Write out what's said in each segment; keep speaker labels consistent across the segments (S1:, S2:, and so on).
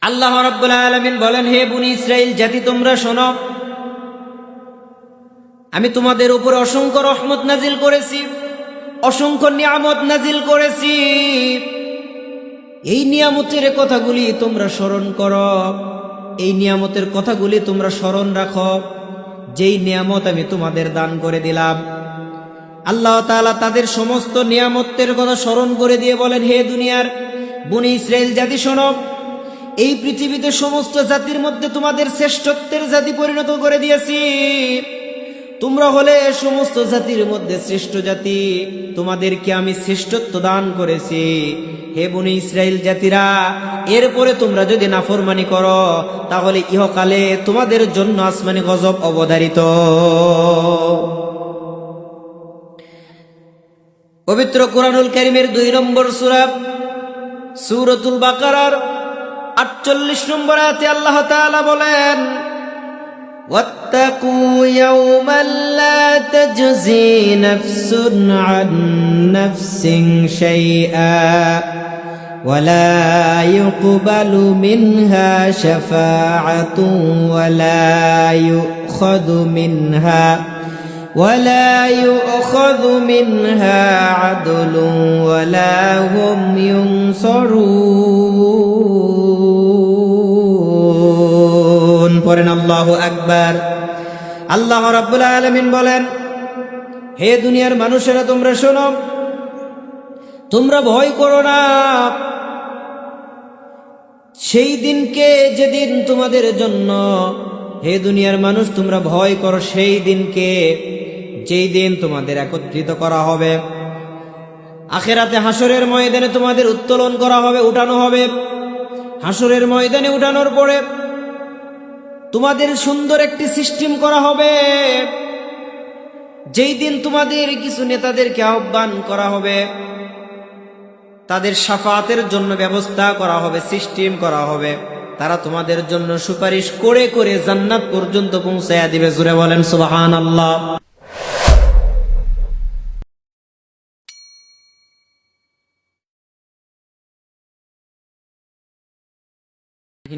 S1: আল্লাহ রাব্বুল আলামিন বলেন, হে বনি ইসরাইল জাতি, তোমরা শোনো, আমি তোমাদের উপর অসংখ্য রহমত নাজিল করেছি, অসংখ্য নিয়ামত নাজিল করেছি। এই নিয়ামতের কথাগুলি তোমরা স্মরণ করো, এই নিয়ামতের কথাগুলি তোমরা স্মরণ রাখো, যেই নিয়ামত আমি তোমাদের দান করে দিলাম। আল্লাহ তাআলা তাদের সমস্ত নিয়ামতের কথা স্মরণ করে দিয়ে বলেন, হে দুনিয়ার বনি ইসরাইল জাতি শোনো, এই পৃথিবীতে সমস্ত জাতির মধ্যে তোমাদের শ্রেষ্ঠত্বের জাতি পরিণত করে দিয়েছি। তোমরা হলে সমস্ত জাতির মধ্যে শ্রেষ্ঠ জাতি, তোমাদেরকে আমি শ্রেষ্ঠত্ব দান করেছি। হে বনি ইসরাইল জাতিরা, এরপরে তোমরা যদি নাফরমানি করো তাহলে ইহকালে তোমাদের জন্য আসমানি গজব অবধারিত। পবিত্র কুরআনুল কারীমের 2 নম্বর সূরা সূরাতুল বাকারার 48 নম্বর আয়াতে আল্লাহ তাআলা বলেন, واتقوا يوما لا تجزي نفس عن نفس شيئا ولا يقبل منها شفاعة ولا يؤخذ منها عدل ولا هم ينصرون। পড়েন আল্লাহু আকবার। আল্লাহ রাব্বুল আলামিন বলেন, হে দুনিয়ার মানুষেরা তোমরা শোনো, তোমরা ভয় করো না সেই দিনকে, যেদিন তোমাদের জন্য, হে দুনিয়ার মানুষ তোমরা ভয় করো সেই দিনকে, যেই দিন তোমাদের একত্রিত করা হবে। আখিরাতে হাসরের ময়দানে তোমাদের উত্তোলন করা হবে, উঠানো হবে। হাসরের ময়দানে উঠানোর পরে তোমাদের সুন্দর একটি সিস্টেম করা হবে। যেই দিন তোমাদের কিছু নেতাদেরকে আহ্বান করা হবে, তাদের শাফাতের জন্য ব্যবস্থা করা হবে, সিস্টেম করা হবে। তারা তোমাদের জন্য সুপারিশ করে করে জান্নাত পর্যন্ত পৌঁছায়া দিবে। জোরে বলেন সুবহানাল্লাহ।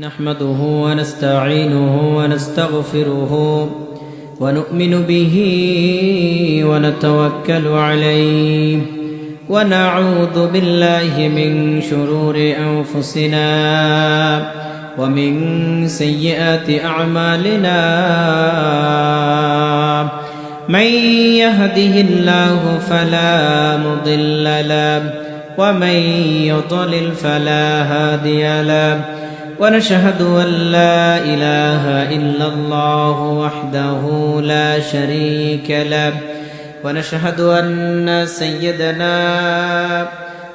S1: نحمده ونستعينه ونستغفره ونؤمن به ونتوكل عليه ونعوذ بالله من شرور أنفسنا ومن سيئات أعمالنا من يهده الله فلا مضل له ومن يضلل فلا هادي له ونشهد أن لا إله إلا الله وحده لا شريك له ونشهد أن سيدنا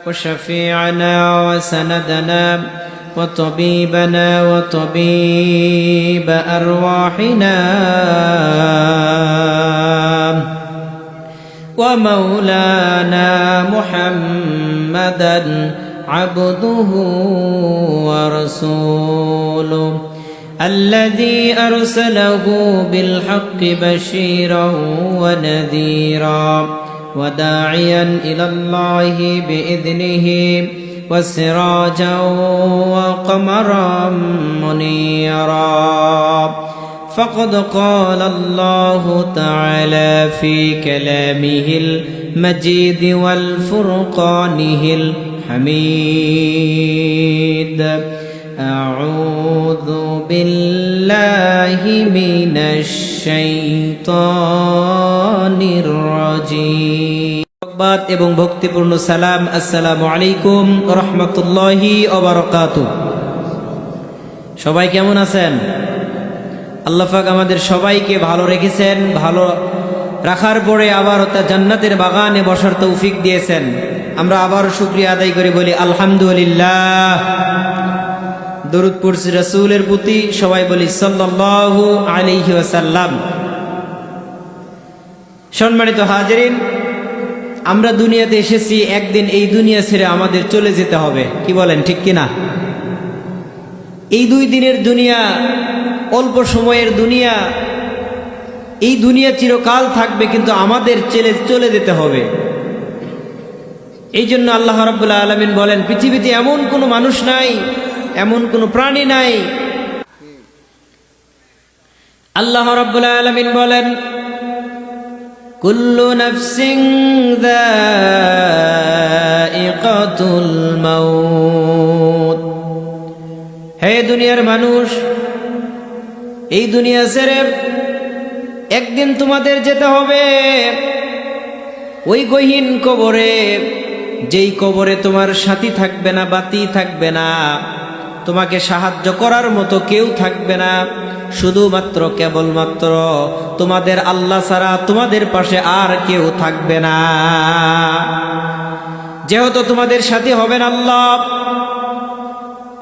S1: وشفيعنا وسندنا وطبيبنا وطبيب أرواحنا ومولانا محمدا عبده ورسوله الذي أرسله بالحق بشيرا ونذيرا وداعيا إلى الله بإذنه وسراجا وقمرا منيرا فقد قال الله تعالى في كلامه المجيد والفرقانه الحميد أعوذ بالله من الشيطان الرجيم। এবং ভক্তিপূর্ণ সালাম, আসসালামু আলাইকুম ওয়া রাহমাতুল্লাহি ওয়া বারাকাতুহু। সবাই কেমন আছেন? আল্লাহ পাক আমাদের সবাইকে ভালো রেখেছেন, ভালো রাখার পরে আবার তার জান্নাতের বাগানে বসার তৌফিক দিয়েছেন। আমরা আবার শুকরিয়া আদায় করে বলি আলহামদুলিল্লাহ। দরুদ পড়ছি রাসূলের প্রতি, সবাই বলি সাল্লাল্লাহু আলাইহি ওয়াসাল্লাম। সম্মানিত হাজিরিন, আমরা দুনিয়াতে এসেছি, একদিন এই দুনিয়া ছেড়ে আমাদের চলে যেতে হবে। কি বলেন, ঠিক কিনা? এই 2 দিনের দুনিয়া, অল্প সময়ের দুনিয়া, এই দুনিয়া চিরকাল থাকবে, কিন্তু আমাদের চলে যেতে হবে। এই জন্য আল্লাহ রাব্বুল আলামিন বলেন, পৃথিবীতে এমন কোনো মানুষ নাই এমন কোনো প্রাণী নাই। আল্লাহ রাব্বুল আলামিন বলেন, কুল্লু নাফসিন যায়িকাতুল মাউত। হে দুনিয়ার মানুষ, এই দুনিয়া ছেড়ে একদিন তোমাদের যেতে হবে ওই গহীন কবরে, যেই কবরে তোমার সাথী থাকবে না, বাতি থাকবে না, তোমাকে সাহায্য করার মতো কেউ থাকবে না, শুধুমাত্র কেবলমাত্র তোমাদের আল্লাহ ছাড়া তোমাদের পাশে আর কেউ থাকবে না। যেহেতু তোমাদের সাথী হবেন আল্লাহ,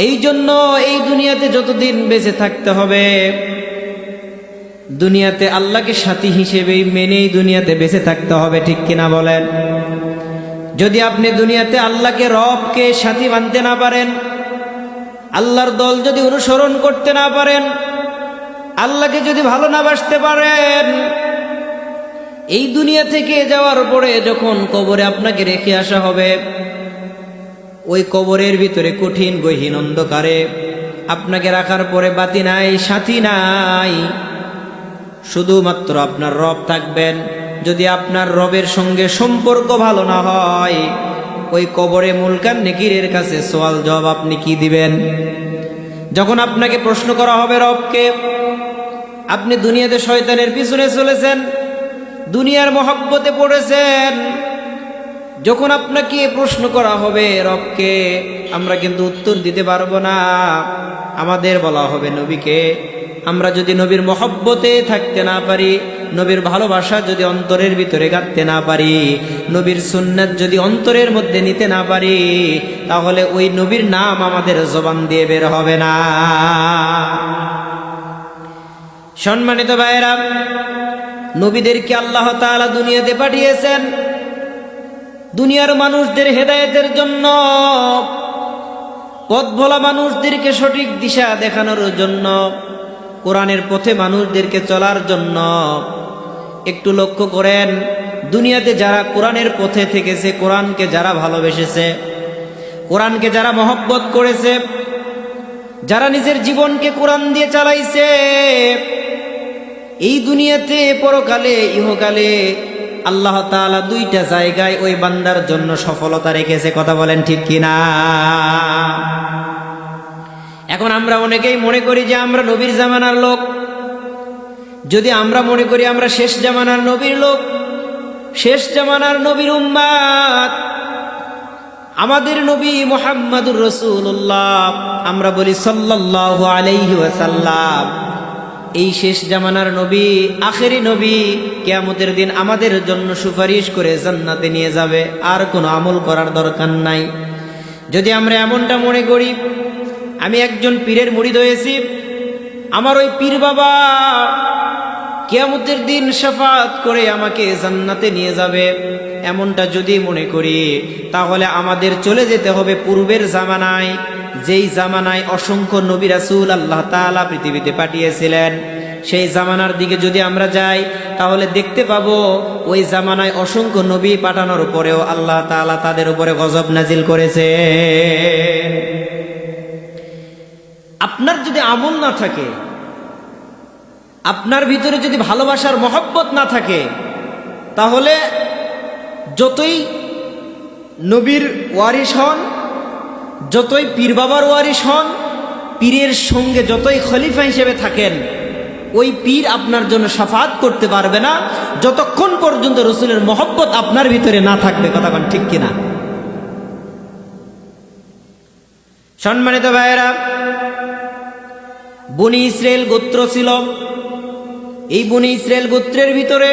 S1: এই জন্য এই দুনিয়াতে যতদিন বেঁচে থাকতে হবে, দুনিয়াতে আল্লাহকে সাথী হিসেবেই মেনেই দুনিয়াতে বেঁচে থাকতে হবে, ঠিক কিনা বলেন? যদি আপনি দুনিয়াতে আল্লাহকে, রবকে সাথী মানতে না পারেন, আল্লাহর দল যদি অনুসরণ করতে না পারেন, আল্লাহকে যদি ভালো না বাসতে পারেন, এই দুনিয়া থেকে যাওয়ার পরে যখন কবরে আপনাকে রেখে আসা হবে, ওই কবরের ভিতরে কঠিন গহীন অন্ধকারে আপনাকে রাখার পরে বাতি নাই, সাথী নাই, শুধুমাত্র আপনার রব থাকবেন। যদি আপনার রবের সঙ্গে সম্পর্ক ভালো না হয়, ওই কবরে মুলকান নেকিরের কাছে সওয়াল জবাব আপনি কি দিবেন? যখন আপনাকে প্রশ্ন করা হবে রবকে, আপনি দুনিয়াতে শয়তানের পিছনে চলেছেন, দুনিয়ার মহব্বতে পড়েছেন, যখন আপনাকে প্রশ্ন করা হবে রবকে, আমরা কিন্তু উত্তর দিতে পারবো না। আমাদের বলা হবে নবীকে। আমরা যদি নবীর মহব্বতে থাকতে না পারি, নবীর ভালোবাসা যদি অন্তরের ভিতরে গাঁথতে না পারি, নবীর সুন্নাত যদি অন্তরের মধ্যে নিতে না পারি, তাহলে ওই নবীর নাম আমাদের জবান দিয়ে বের হবে না। সম্মানিত ভাইয়েরা, নবীদেরকে আল্লাহ তাআলা দুনিয়াতে পাঠিয়েছেন দুনিয়ার মানুষদের হেদায়েতের জন্য, পথ ভোলা মানুষদেরকে সঠিক দিশা দেখানোর জন্য, কোরআনের পথে মানুষদেরকে চলার জন্য। একটু লক্ষ্য করেন, দুনিয়াতে যারা কোরআনের পথে থেকেছে, কোরআনকে যারা ভালোবেসেছে, কোরআনকে যারা মহব্বত করেছে, যারা নিজের জীবনকে কোরআন দিয়ে চালাইছে, এই দুনিয়াতে পরকালে ইহকালে আল্লাহ তাআলা দুইটা জায়গায় ওই বান্দার জন্য সফলতা রেখেছে। কথা বলেন ঠিক কিনা? এখন আমরা অনেকেই মনে করি যে আমরা নবীর জামানার লোক। যদি আমরা মনে করি আমরা শেষ জামানার নবীর লোক, শেষ জামানার নবীর উম্মাত, আমাদের নবী মুহাম্মাদুর রাসূলুল্লাহ, আমরা বলি সাল্লাল্লাহু আলাইহি ওয়াসাল্লাম, এই শেষ জামানার নবী, আখেরি নবী, কিয়ামতের দিন আমাদের জন্য সুপারিশ করে জান্নাতে নিয়ে যাবে, আর কোনো আমল করার দরকার নাই। যদি আমরা এমনটা মনে করি, আমি একজন পীরের মুরিদ হয়েছি, আমার ওই পীর বাবা কিয়ামতের দিন শাফাআত করে আমাকে জান্নাতে নিয়ে যাবে, এমনটা যদি মনে করি, তাহলে আমাদের চলে যেতে হবে পূর্বের জামানায়, যেই জামানায় অসংখ্য নবী রাসূল আল্লাহ তাআলা পৃথিবীতে পাঠিয়েছিলেন। সেই জামানার দিকে যদি আমরা যাই, তাহলে দেখতে পাবো ওই জামানায় অসংখ্য নবী পাঠানোর পরেও আল্লাহ তাআলা তাদের উপরে গজব নাজিল করেছে। আপনার যদি আমল না থাকে, আপনার ভিতরে যদি ভালোবাসার মহব্বত না থাকে, তাহলে যতই নবীর ওয়ারিস হন, যতই পীর বাবার ওয়ারিস হন, পীরের সঙ্গে যতই খলিফা হিসেবে থাকেন, ওই পীর আপনার জন্য শাফাআত করতে পারবে না যতক্ষণ পর্যন্ত রাসূলের মহব্বত আপনার ভিতরে না থাকবে। কথা বলেন ঠিক কিনা? সম্মানিত ভাইয়েরা, বনি ইসরায়েল গোত্র ছিল। এই বনি ইসরায়েল গোত্রের ভিতরে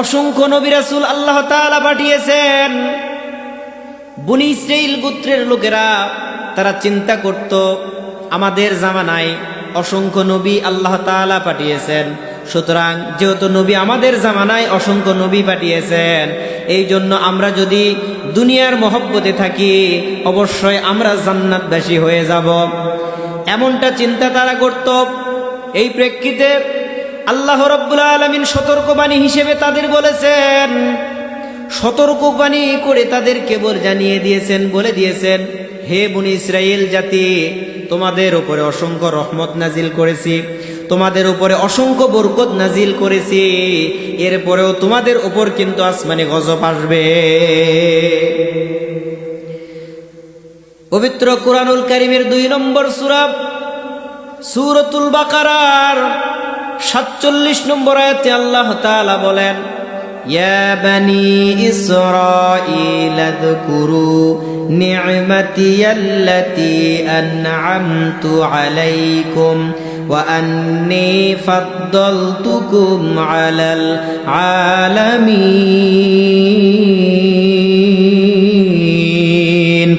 S1: অসংখ্য নবী রাসূল আল্লাহ তাআলা পাঠিয়েছেন। বনি ইসরায়েল গোত্রের লোকেরা তারা চিন্তা করত, আমাদের জামানায় অসংখ্য নবী আল্লাহ তাআলা পাঠিয়েছেন, সুতরাং যেহেতু নবী আমাদের জামানায় অসংখ্য নবী পাঠিয়েছেন, এই জন্য আমরা যদি দুনিয়ার মহব্বতে থাকি, অবশ্যই আমরা জান্নাতবাসী হয়ে যাব। এমনটা চিন্তা তারা করত। এই প্রেক্ষিতে আল্লাহ রাব্বুল আলামিন সতর্কবাণী হিসেবে তাদের বলেছেন, সতর্কবাণী করে তাদেরকে জানিয়ে দিয়েছেন, বলে দিয়েছেন, হে বনি ইসরাইল জাতি, তোমাদের উপরে অসংখ্য রহমত নাজিল করেছি, তোমাদের উপরে অসংখ্য বরকত নাজিল করেছি, এরপরেও তোমাদের উপর কিন্তু আসমানি গজব আসবে। পবিত্র কুরআনুল কারীমের 2 নম্বর সূরা সূরাতুল বাকারার 47 নম্বর আয়াতে আল্লাহ তাআলা বলেন, ইয়া বানি ইসরাঈল আযকুরু নি'মাতিয়াল্লাতী আন'আমতু আলাইকুম ওয়া আন্নী ফাদ্দালতুকুম আলাল আলামিন।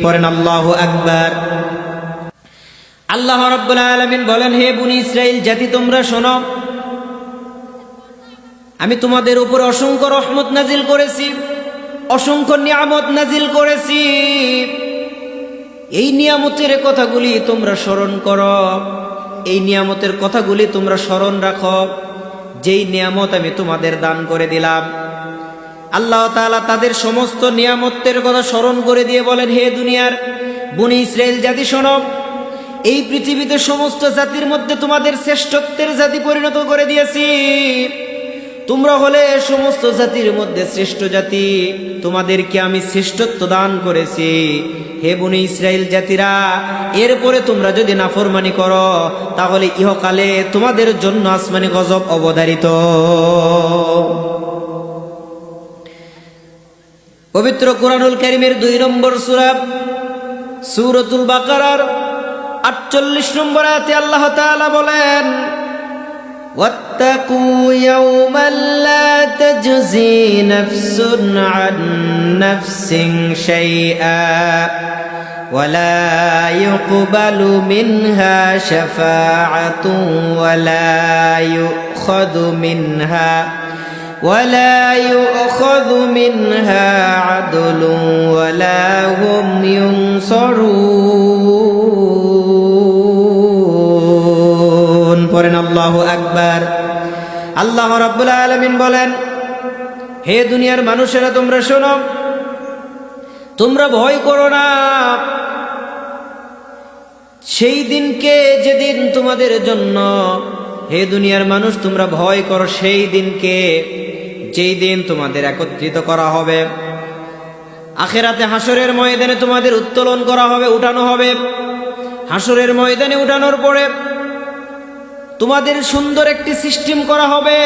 S1: পড়েন আল্লাহু আকবার। আল্লাহ রাব্বুল আলামিন বলেন, হে বনি ইসরাইল জাতি, তোমরা শোনো, আমি তোমাদের উপর অসংখ্য রহমত নাজিল করেছি, অসংখ্য নিয়ামত নাজিল করেছি। এই নিয়ামতের কথাগুলি তোমরা স্মরণ করো, এই নিয়ামতের কথাগুলি তোমরা স্মরণ রাখো, যেই নিয়ামত আমি তোমাদের দান করে দিলাম। আল্লাহ তাআলা তাদের সমস্ত নিয়ামতের কথা স্মরণ করে দিয়ে বলেন, হে দুনিয়ার বনি ইসরাইল জাতি শোনো, এই পৃথিবীতে সমস্ত জাতির মধ্যে তোমাদের শ্রেষ্ঠত্বের জাতি পরিণত করে দিয়েছি। তোমরা হলে সমস্ত জাতির মধ্যে শ্রেষ্ঠ জাতি, তোমাদেরকে আমি শ্রেষ্ঠত্ব দান করেছি। হে বনি ইসরাইল জাতিরা, এরপরে তোমরা যদি নাফরমানি করো, তাহলে ইহকালে তোমাদের জন্য আসমানি গজব অবধারিত। পবিত্র কুরআনুল কারীমের 2 নম্বর সূরা সূরাতুল বাকারার 48 নম্বর আয়াতে আল্লাহ তাআলা বলেন, واتقوا يوما لا تجزي نفس عن نفس شيئا ولا يقبل منها شفاعة ولا يؤخذ منها عدل ولا هم ينصرون। পড়েন আল্লাহু আকবার। আল্লাহ রাব্বুল আলামিন বলেন, হে দুনিয়ার মানুষেরা, তোমরা শোনো, তোমরা ভয় করো না সেই দিনকে, যেদিন তোমাদের জন্য, হে দুনিয়ার মানুষ, তোমরা ভয় করো সেই দিনকে, যেই দিন তোমাদের একত্রিত করা হবে। আখিরাতে হাসরের ময়দানে তোমাদের উত্তোলন করা হবে, উঠানো হবে। হাসরের ময়দানে উঠানোর পরে তোমাদের সুন্দর একটি সিস্টেম করা হবে।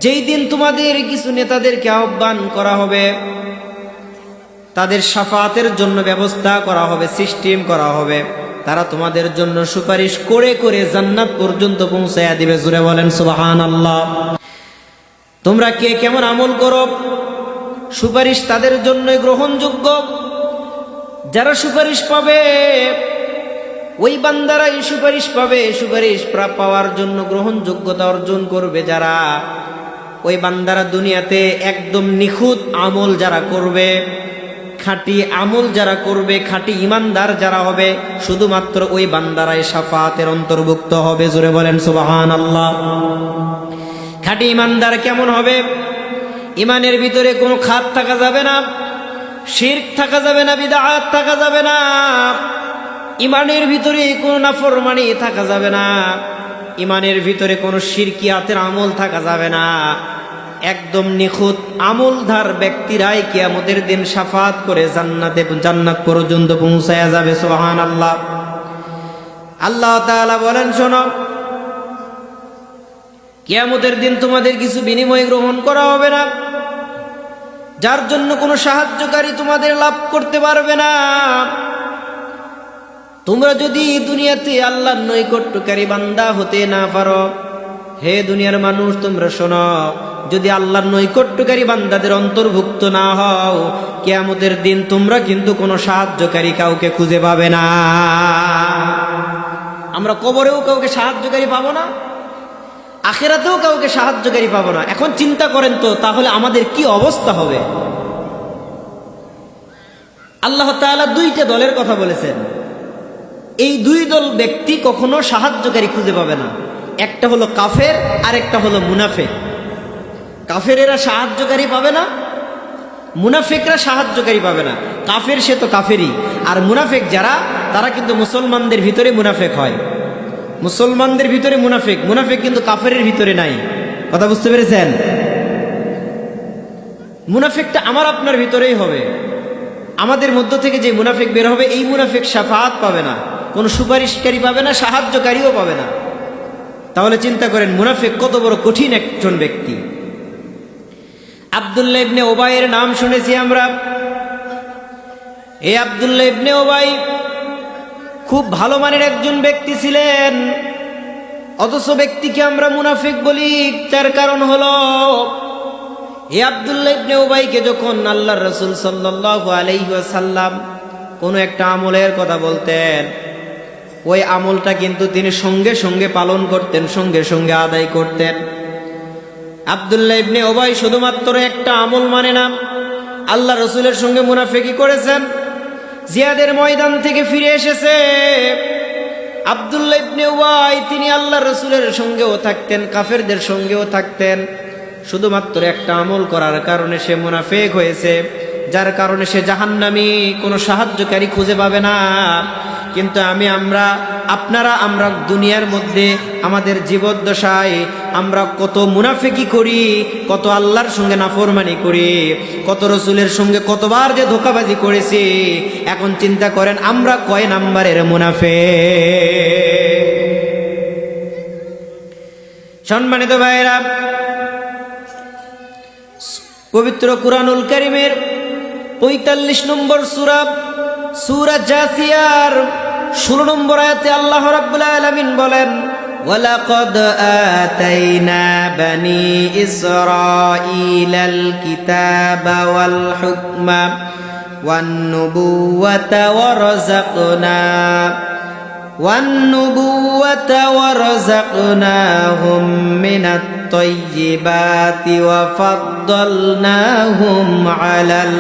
S1: যেই দিন তোমাদের কিছু নেতাদেরকে আহ্বান করা হবে, তাদের শাফাতের জন্য ব্যবস্থা করা হবে, সিস্টেম করা হবে। তারা তোমাদের জন্য সুপারিশ করে করে জান্নাত পর্যন্ত পৌঁছায়া দিবে। জোরে বলেন সুবহানাল্লাহ। তোমরা কে কেমন আমল করো, সুপারিশ তাদের জন্যই গ্রহণযোগ্য। যারা সুপারিশ পাবে, ওই বান্দারাই সুপারিশ পাবে। সুপারিশ পাওয়ার জন্য গ্রহণযোগ্যতা অর্জন করবে যারা, ওই বান্দারা দুনিয়াতে একদম নিখুঁত আমল যারা করবে, খাঁটি আমল যারা করবে, খাঁটি ইমানদার যারা হবে, শুধুমাত্র ওই বান্দারাই শাফাতের অন্তর্ভুক্ত হবে। জোরে বলেন সুবহানাল্লাহ। খাঁটি ইমানদার কেমন হবে? ইমানের ভিতরে কোনো খাত থাকা যাবে না, শিরক থাকা যাবে না, বিদআত থাকা যাবে না, ইমানের ভিতরে কোনো নাফরমানি থাকা যাবে না, ইমানের ভিতরে কোনো শিরকিয়াতের আমল থাকা যাবে না। একদম নিখুঁত আমলধার ব্যক্তিরাই কিয়ামতের দিন শাফাত করে জান্নাত পর্যন্ত পৌঁছায়া যাবে। সুবহানাল্লাহ। আল্লাহ তাআলা বলেন, শোনো, কিয়ামতের দিন তোমাদের কিছু বিনিময় গ্রহণ করা হবে না, যার জন্য কোনো সাহায্যকারী তোমাদের লাভ করতে পারবে না। তোমরা যদি দুনিয়াতে আল্লাহর নৈকট্যকারী বান্দা হতে না পারো, হে দুনিয়ার মানুষ তোমরা শোনো, যদি আল্লাহর নৈকট্যকারী বান্দাদের অন্তর্ভুক্ত না হও, কিয়ামতের দিন তোমরা কিন্তু কোনো সাহায্যকারী কাউকে খুঁজে পাবে না। আমরা কবরেও কাউকে সাহায্যকারী পাবো না, আখিরাতেও কাউকে সাহায্যকারী পাবো না। এখন চিন্তা করেন তো, তাহলে আমাদের কি অবস্থা হবে? আল্লাহ তাআলা 2টা দলের কথা বলেছেন। এই 2 দল ব্যক্তি কখনো সাহায্যকারী খুঁজে পাবে না। একটা হলো কাফের, আর একটা হলো মুনাফিক। কাফেরেরা সাহায্যকারী পাবে না, মুনাফিকরা সাহায্যকারী পাবে না। কাফের সে তো কাফেরই, আর মুনাফিক যারা তারা কিন্তু মুসলমানদের ভিতরে মুনাফিক হয়। মুসলমানদের ভিতরে মুনাফিক, মুনাফিক কিন্তু কাফেরের ভিতরে নাই। কথা বুঝতে পেরেছেন? মুনাফিকটা আমার আপনার ভিতরেই হবে। আমাদের মধ্য থেকে যে মুনাফিক বের হবে, এই মুনাফিক শাফাআত পাবে না, কোনো সুপারিশকারী পাবে না, সাহায্যকারীও পাবে না। তাহলে চিন্তা করেন মুনাফিক কত বড় কঠিন একজন ব্যক্তি। আব্দুল্লাহ ইবনে উবাইয়ের নাম শুনেছি আমরা। এই আব্দুল্লাহ ইবনে উবাই খুব ভালো মানের একজন ব্যক্তি ছিলেন, অথচ ব্যক্তিকে আমরা মুনাফিক বলি। তার কারণ হলো এই আব্দুল্লাহ ইবনে উবাইকে যখন আল্লাহর রাসূল সাল্লাল্লাহু আলাইহি ওয়াসাল্লাম কোনো একটা আমলের কথা বলতেন, ওই আমলটা কিন্তু তিনি সঙ্গে সঙ্গে পালন করতেন, সঙ্গে সঙ্গে আদায় করতেন। আব্দুল্লাহ ইবনে উবাই শুধুমাত্র একটা আমল মানে না, আল্লাহ রসুলের সঙ্গে মুনাফিকি করেছেন। জিহাদের ময়দান থেকে ফিরে এসেছে আব্দুল্লাহ ইবনে উবাই, তিনি আল্লাহ রসুলের সঙ্গেও থাকতেন, কাফেরদের সঙ্গেও থাকতেন। শুধুমাত্র একটা আমল করার কারণে সে মুনাফিক হয়েছে, যার কারণে সে জাহান্নামী, কোনো সাহায্যকারী খুঁজে পাবে না। কিন্তু আমরা দুনিয়ার মধ্যে আমাদের জীবদ্দশায় আমরা কত মুনাফিকি করি, কত আল্লাহর সঙ্গে নাফরমানি করি, কত রসুলের সঙ্গে কতবার যে ধোঁকাবাজি করেছি। এখন চিন্তা করেন আমরা কয় নাম্বারের মুনাফিক। সম্মানিত ভাইরা, পবিত্র কুরআনুল কারীমের ৪৫ নম্বর সূরা, সূরা জাসিয়ার ১৬ নম্বর আয়াতে আল্লাহ রাব্বুল আলামিন বলেন, ওয়ালাকাদ আতাইনা বানি ইসরাঈলাল কিতাবা ওয়াল হুকমা ওয়ান নুবুওয়াতা ওয়ারযাকনাহুম মিনাত তাইয়্যিবাতি ওয়া ফাদ্দালনাহুম আলাল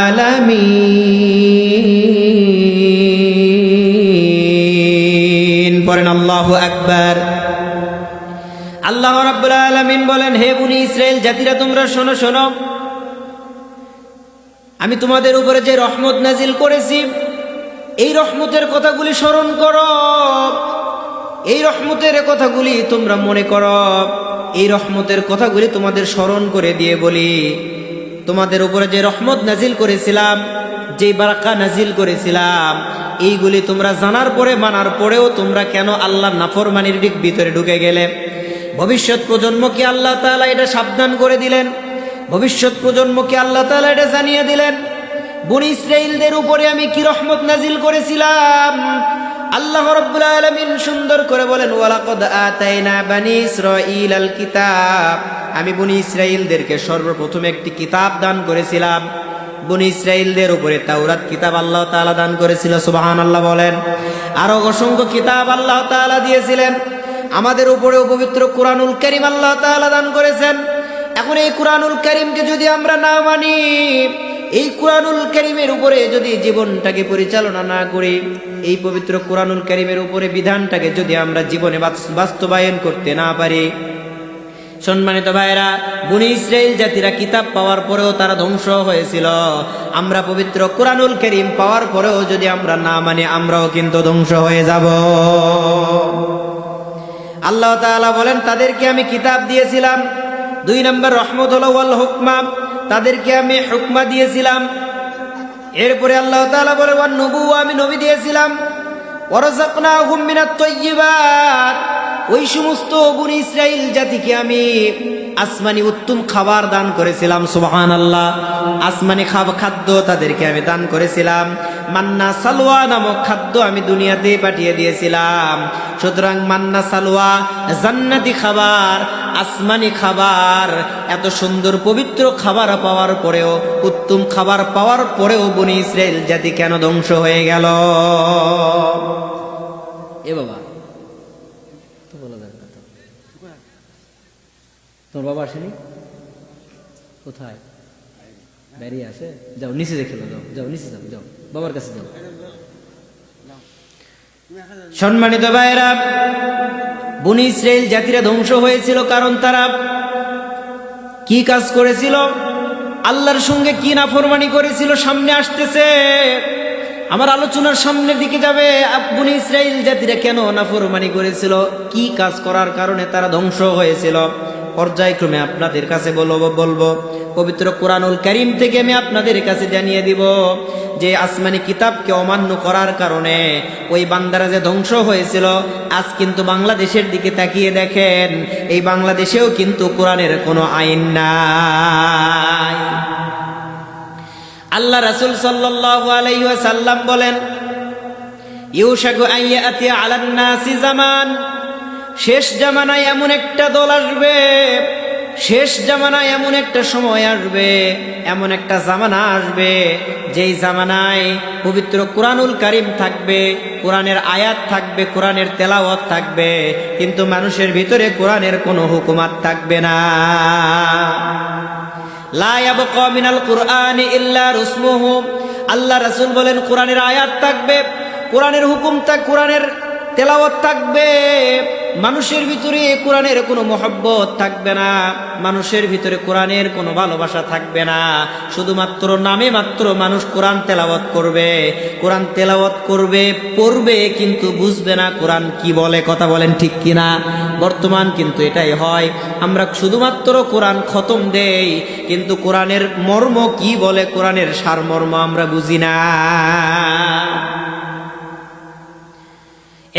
S1: আলামিন। পড়েন আল্লাহু আকবার। আল্লাহ রাব্বুল আলামিন বলেন, হে বনি ইসরাইল জাতিরা, তোমরা শোনো শোনো, আমি তোমাদের উপরে যে রহমত নাজিল করেছি, এই রহমতের কথাগুলি স্মরণ করো, এই রহমতের কথাগুলি তোমরা মনে করো। এই রহমতের কথাগুলি তোমাদের স্মরণ করে দিয়ে বলি, তোমাদের উপরে যে রহমত নাজিল করেছিলাম, যে বারাকা নাজিল করেছিলাম, এইগুলি তোমরা জানার পরে মানার পরেও তোমরা কেন আল্লাহর নাফরমানির ভিতরে ঢুকে গেলে? ভবিষ্যৎ প্রজন্মকে আল্লাহ তাআলা এটা সাবধান করে দিলেন, ভবিষ্যৎ প্রজন্মকে আল্লাহ তাআলা এটা জানিয়ে দিলেন, বনি ইসরাইলদের উপরে আমি কি রহমত নাজিল করেছিলাম। আল্লাহ রাব্বুল আলামিন সুন্দর করে বলেন, ওয়ালাকাদ আতাইনা বানি ইসরাঈলাল কিতাব, আমি বনি ইসরাইলদেরকে সর্বপ্রথম একটি কিতাব দান করেছিলাম। বনি ইসরাইলদের উপরে তাওরাত কিতাব আল্লাহ তাআলা দান করেছিল, সুবহানাল্লাহ বলেন। আরো অসংখ্য কিতাব আল্লাহ তাআলা দিয়েছিলেন। আমাদের উপরেও পবিত্র কুরআনুল কারীম আল্লাহ তাআলা দান করেছেন। এখন এই কুরআনুল কারীমকে যদি আমরা না মানি, এই কুরআনুল কারীমের উপরে যদি জীবনটাকে পরিচালনা না করি, এই পবিত্র কুরআনুল কারীমের উপরে বিধানটাকে যদি আমরা জীবনে বাস্তবায়ন করতে না পারি, সম্মানিত ভাইরা, বনি ইসরাইল জাতিরা কিতাব পাওয়ার পরেও তারা ধ্বংস হয়েছিল। আমরা পবিত্র কুরআনুল কারীম পাওয়ার পরেও যদি আমরা না মানি, আমরাও কিন্তু ধ্বংস হয়ে যাব। আল্লাহ তাআলা বলেন, তাদেরকে আমি কিতাব দিয়েছিলাম। ২ নম্বর রহমত হলো ওয়াল হুকমা, তাদেরকে আমি হুকমা দিয়েছিলাম। এরপরে আল্লাহ তাআলা বলে ওয়ান নবুওয়া, আমি নবী দিয়েছিলাম। ওয়ারযাকনাহুম মিনাত তাইয়্যিবাত, ওই সমস্ত বনি ইসরাইল জাতিকে আমি আসমানি উত্তম খাবার দান করেছিলাম, সুবহানাল্লাহ। আসমানি খাদ্য তাদেরকে আমি দান করেছিলাম। মান্না সালওয়া নামক খাদ্য আমি দুনিয়াতে পাঠিয়ে দিয়েছিলাম। সুতরাং মান্না সালওয়া জান্নাতি খাবার, আসমানি খাবার, এত সুন্দর পবিত্র খাবার পাওয়ার পরেও, উত্তম খাবার পাওয়ার পরেও বনি ইসরাইল জাতি কেন ধ্বংস হয়ে গেল? এ বাবা, তো বলা যাবে না তো। তোমার বাবা আসেনি? কোথায়? বেরিয়ে আসে? যাও নিচে দেখে যাও, যাও নিচে যাও, যাও বাবার কাছে যাও। সম্মানিত ভাইরা, বনি ইসরাইল জাতিরা ধ্বংস হয়েছিল কারণ তারা কি কাজ করেছিল? আল্লাহর সঙ্গে কি নাফরমানি করেছিল সামনে আসতেছে। আমার আলোচনার সামনের দিকে যাবে। বনী ইসরাইল জাতিরা কেন নাফরমানি করেছিল, কি কাজ করার কারণে তারা ধ্বংস হয়েছিল, পর্যায়ক্রমে আপনাদের কাছে বলবো। পবিত্র কোরআনুল কারীম থেকে আমি আপনাদের কাছে জানিয়ে দিব যে আসমানি কিতাবকে অমান্য করার কারণে ওই বান্দারা যে ধ্বংস হয়েছিল। আজ কিন্তু বাংলাদেশের দিকে তাকিয়ে দেখেন, এই বাংলাদেশেও কিন্তু কোরআনের কোনো আইন নাই। আল্লাহ রাসূল সাল্লাল্লাহু আলাইহি ওয়াসাল্লাম বলেন, ইউশাকু আইয়াতি আলান নাসি জামান, শেষ জামানায় এমন একটা দল আসবে, শেষ জামানায় এমন একটা সময় আসবে, এমন একটা জামানা আসবে যেই জামানায় পবিত্র কোরআনুল কারীম থাকবে, কোরআনের আয়াত থাকবে, কোরআনের তেলাওয়াত থাকবে, কিন্তু মানুষের ভিতরে কোরআনের কোনো হুকুমাত থাকবে না। লা ইয়াবকা মিনাল কুরআনি ইল্লা রুসমুহু, আল্লাহ রাসূল বলেন কোরআনের আয়াত থাকবে, কোরআনের হুকুম থাকবে, কোরআনের তেলাওয়াত থাকবে, মানুষের ভিতরে কোরআনের কোনো মহব্বত থাকবে না, মানুষের ভিতরে কোরআনের কোনো ভালোবাসা থাকবে না। শুধুমাত্র নামে মাত্র মানুষ কোরআন তেলাওয়াত করবে, কোরআন তেলাওয়াত করবে, পড়বে, কিন্তু বুঝবে না কোরআন কি বলে। কথা বলেন ঠিক কিনা? বর্তমান কিন্তু এটাই হয়, আমরা শুধুমাত্র কোরআন খতম দেই, কিন্তু কোরআনের মর্ম কি বলে, কোরআনের সারমর্ম আমরা বুঝি না।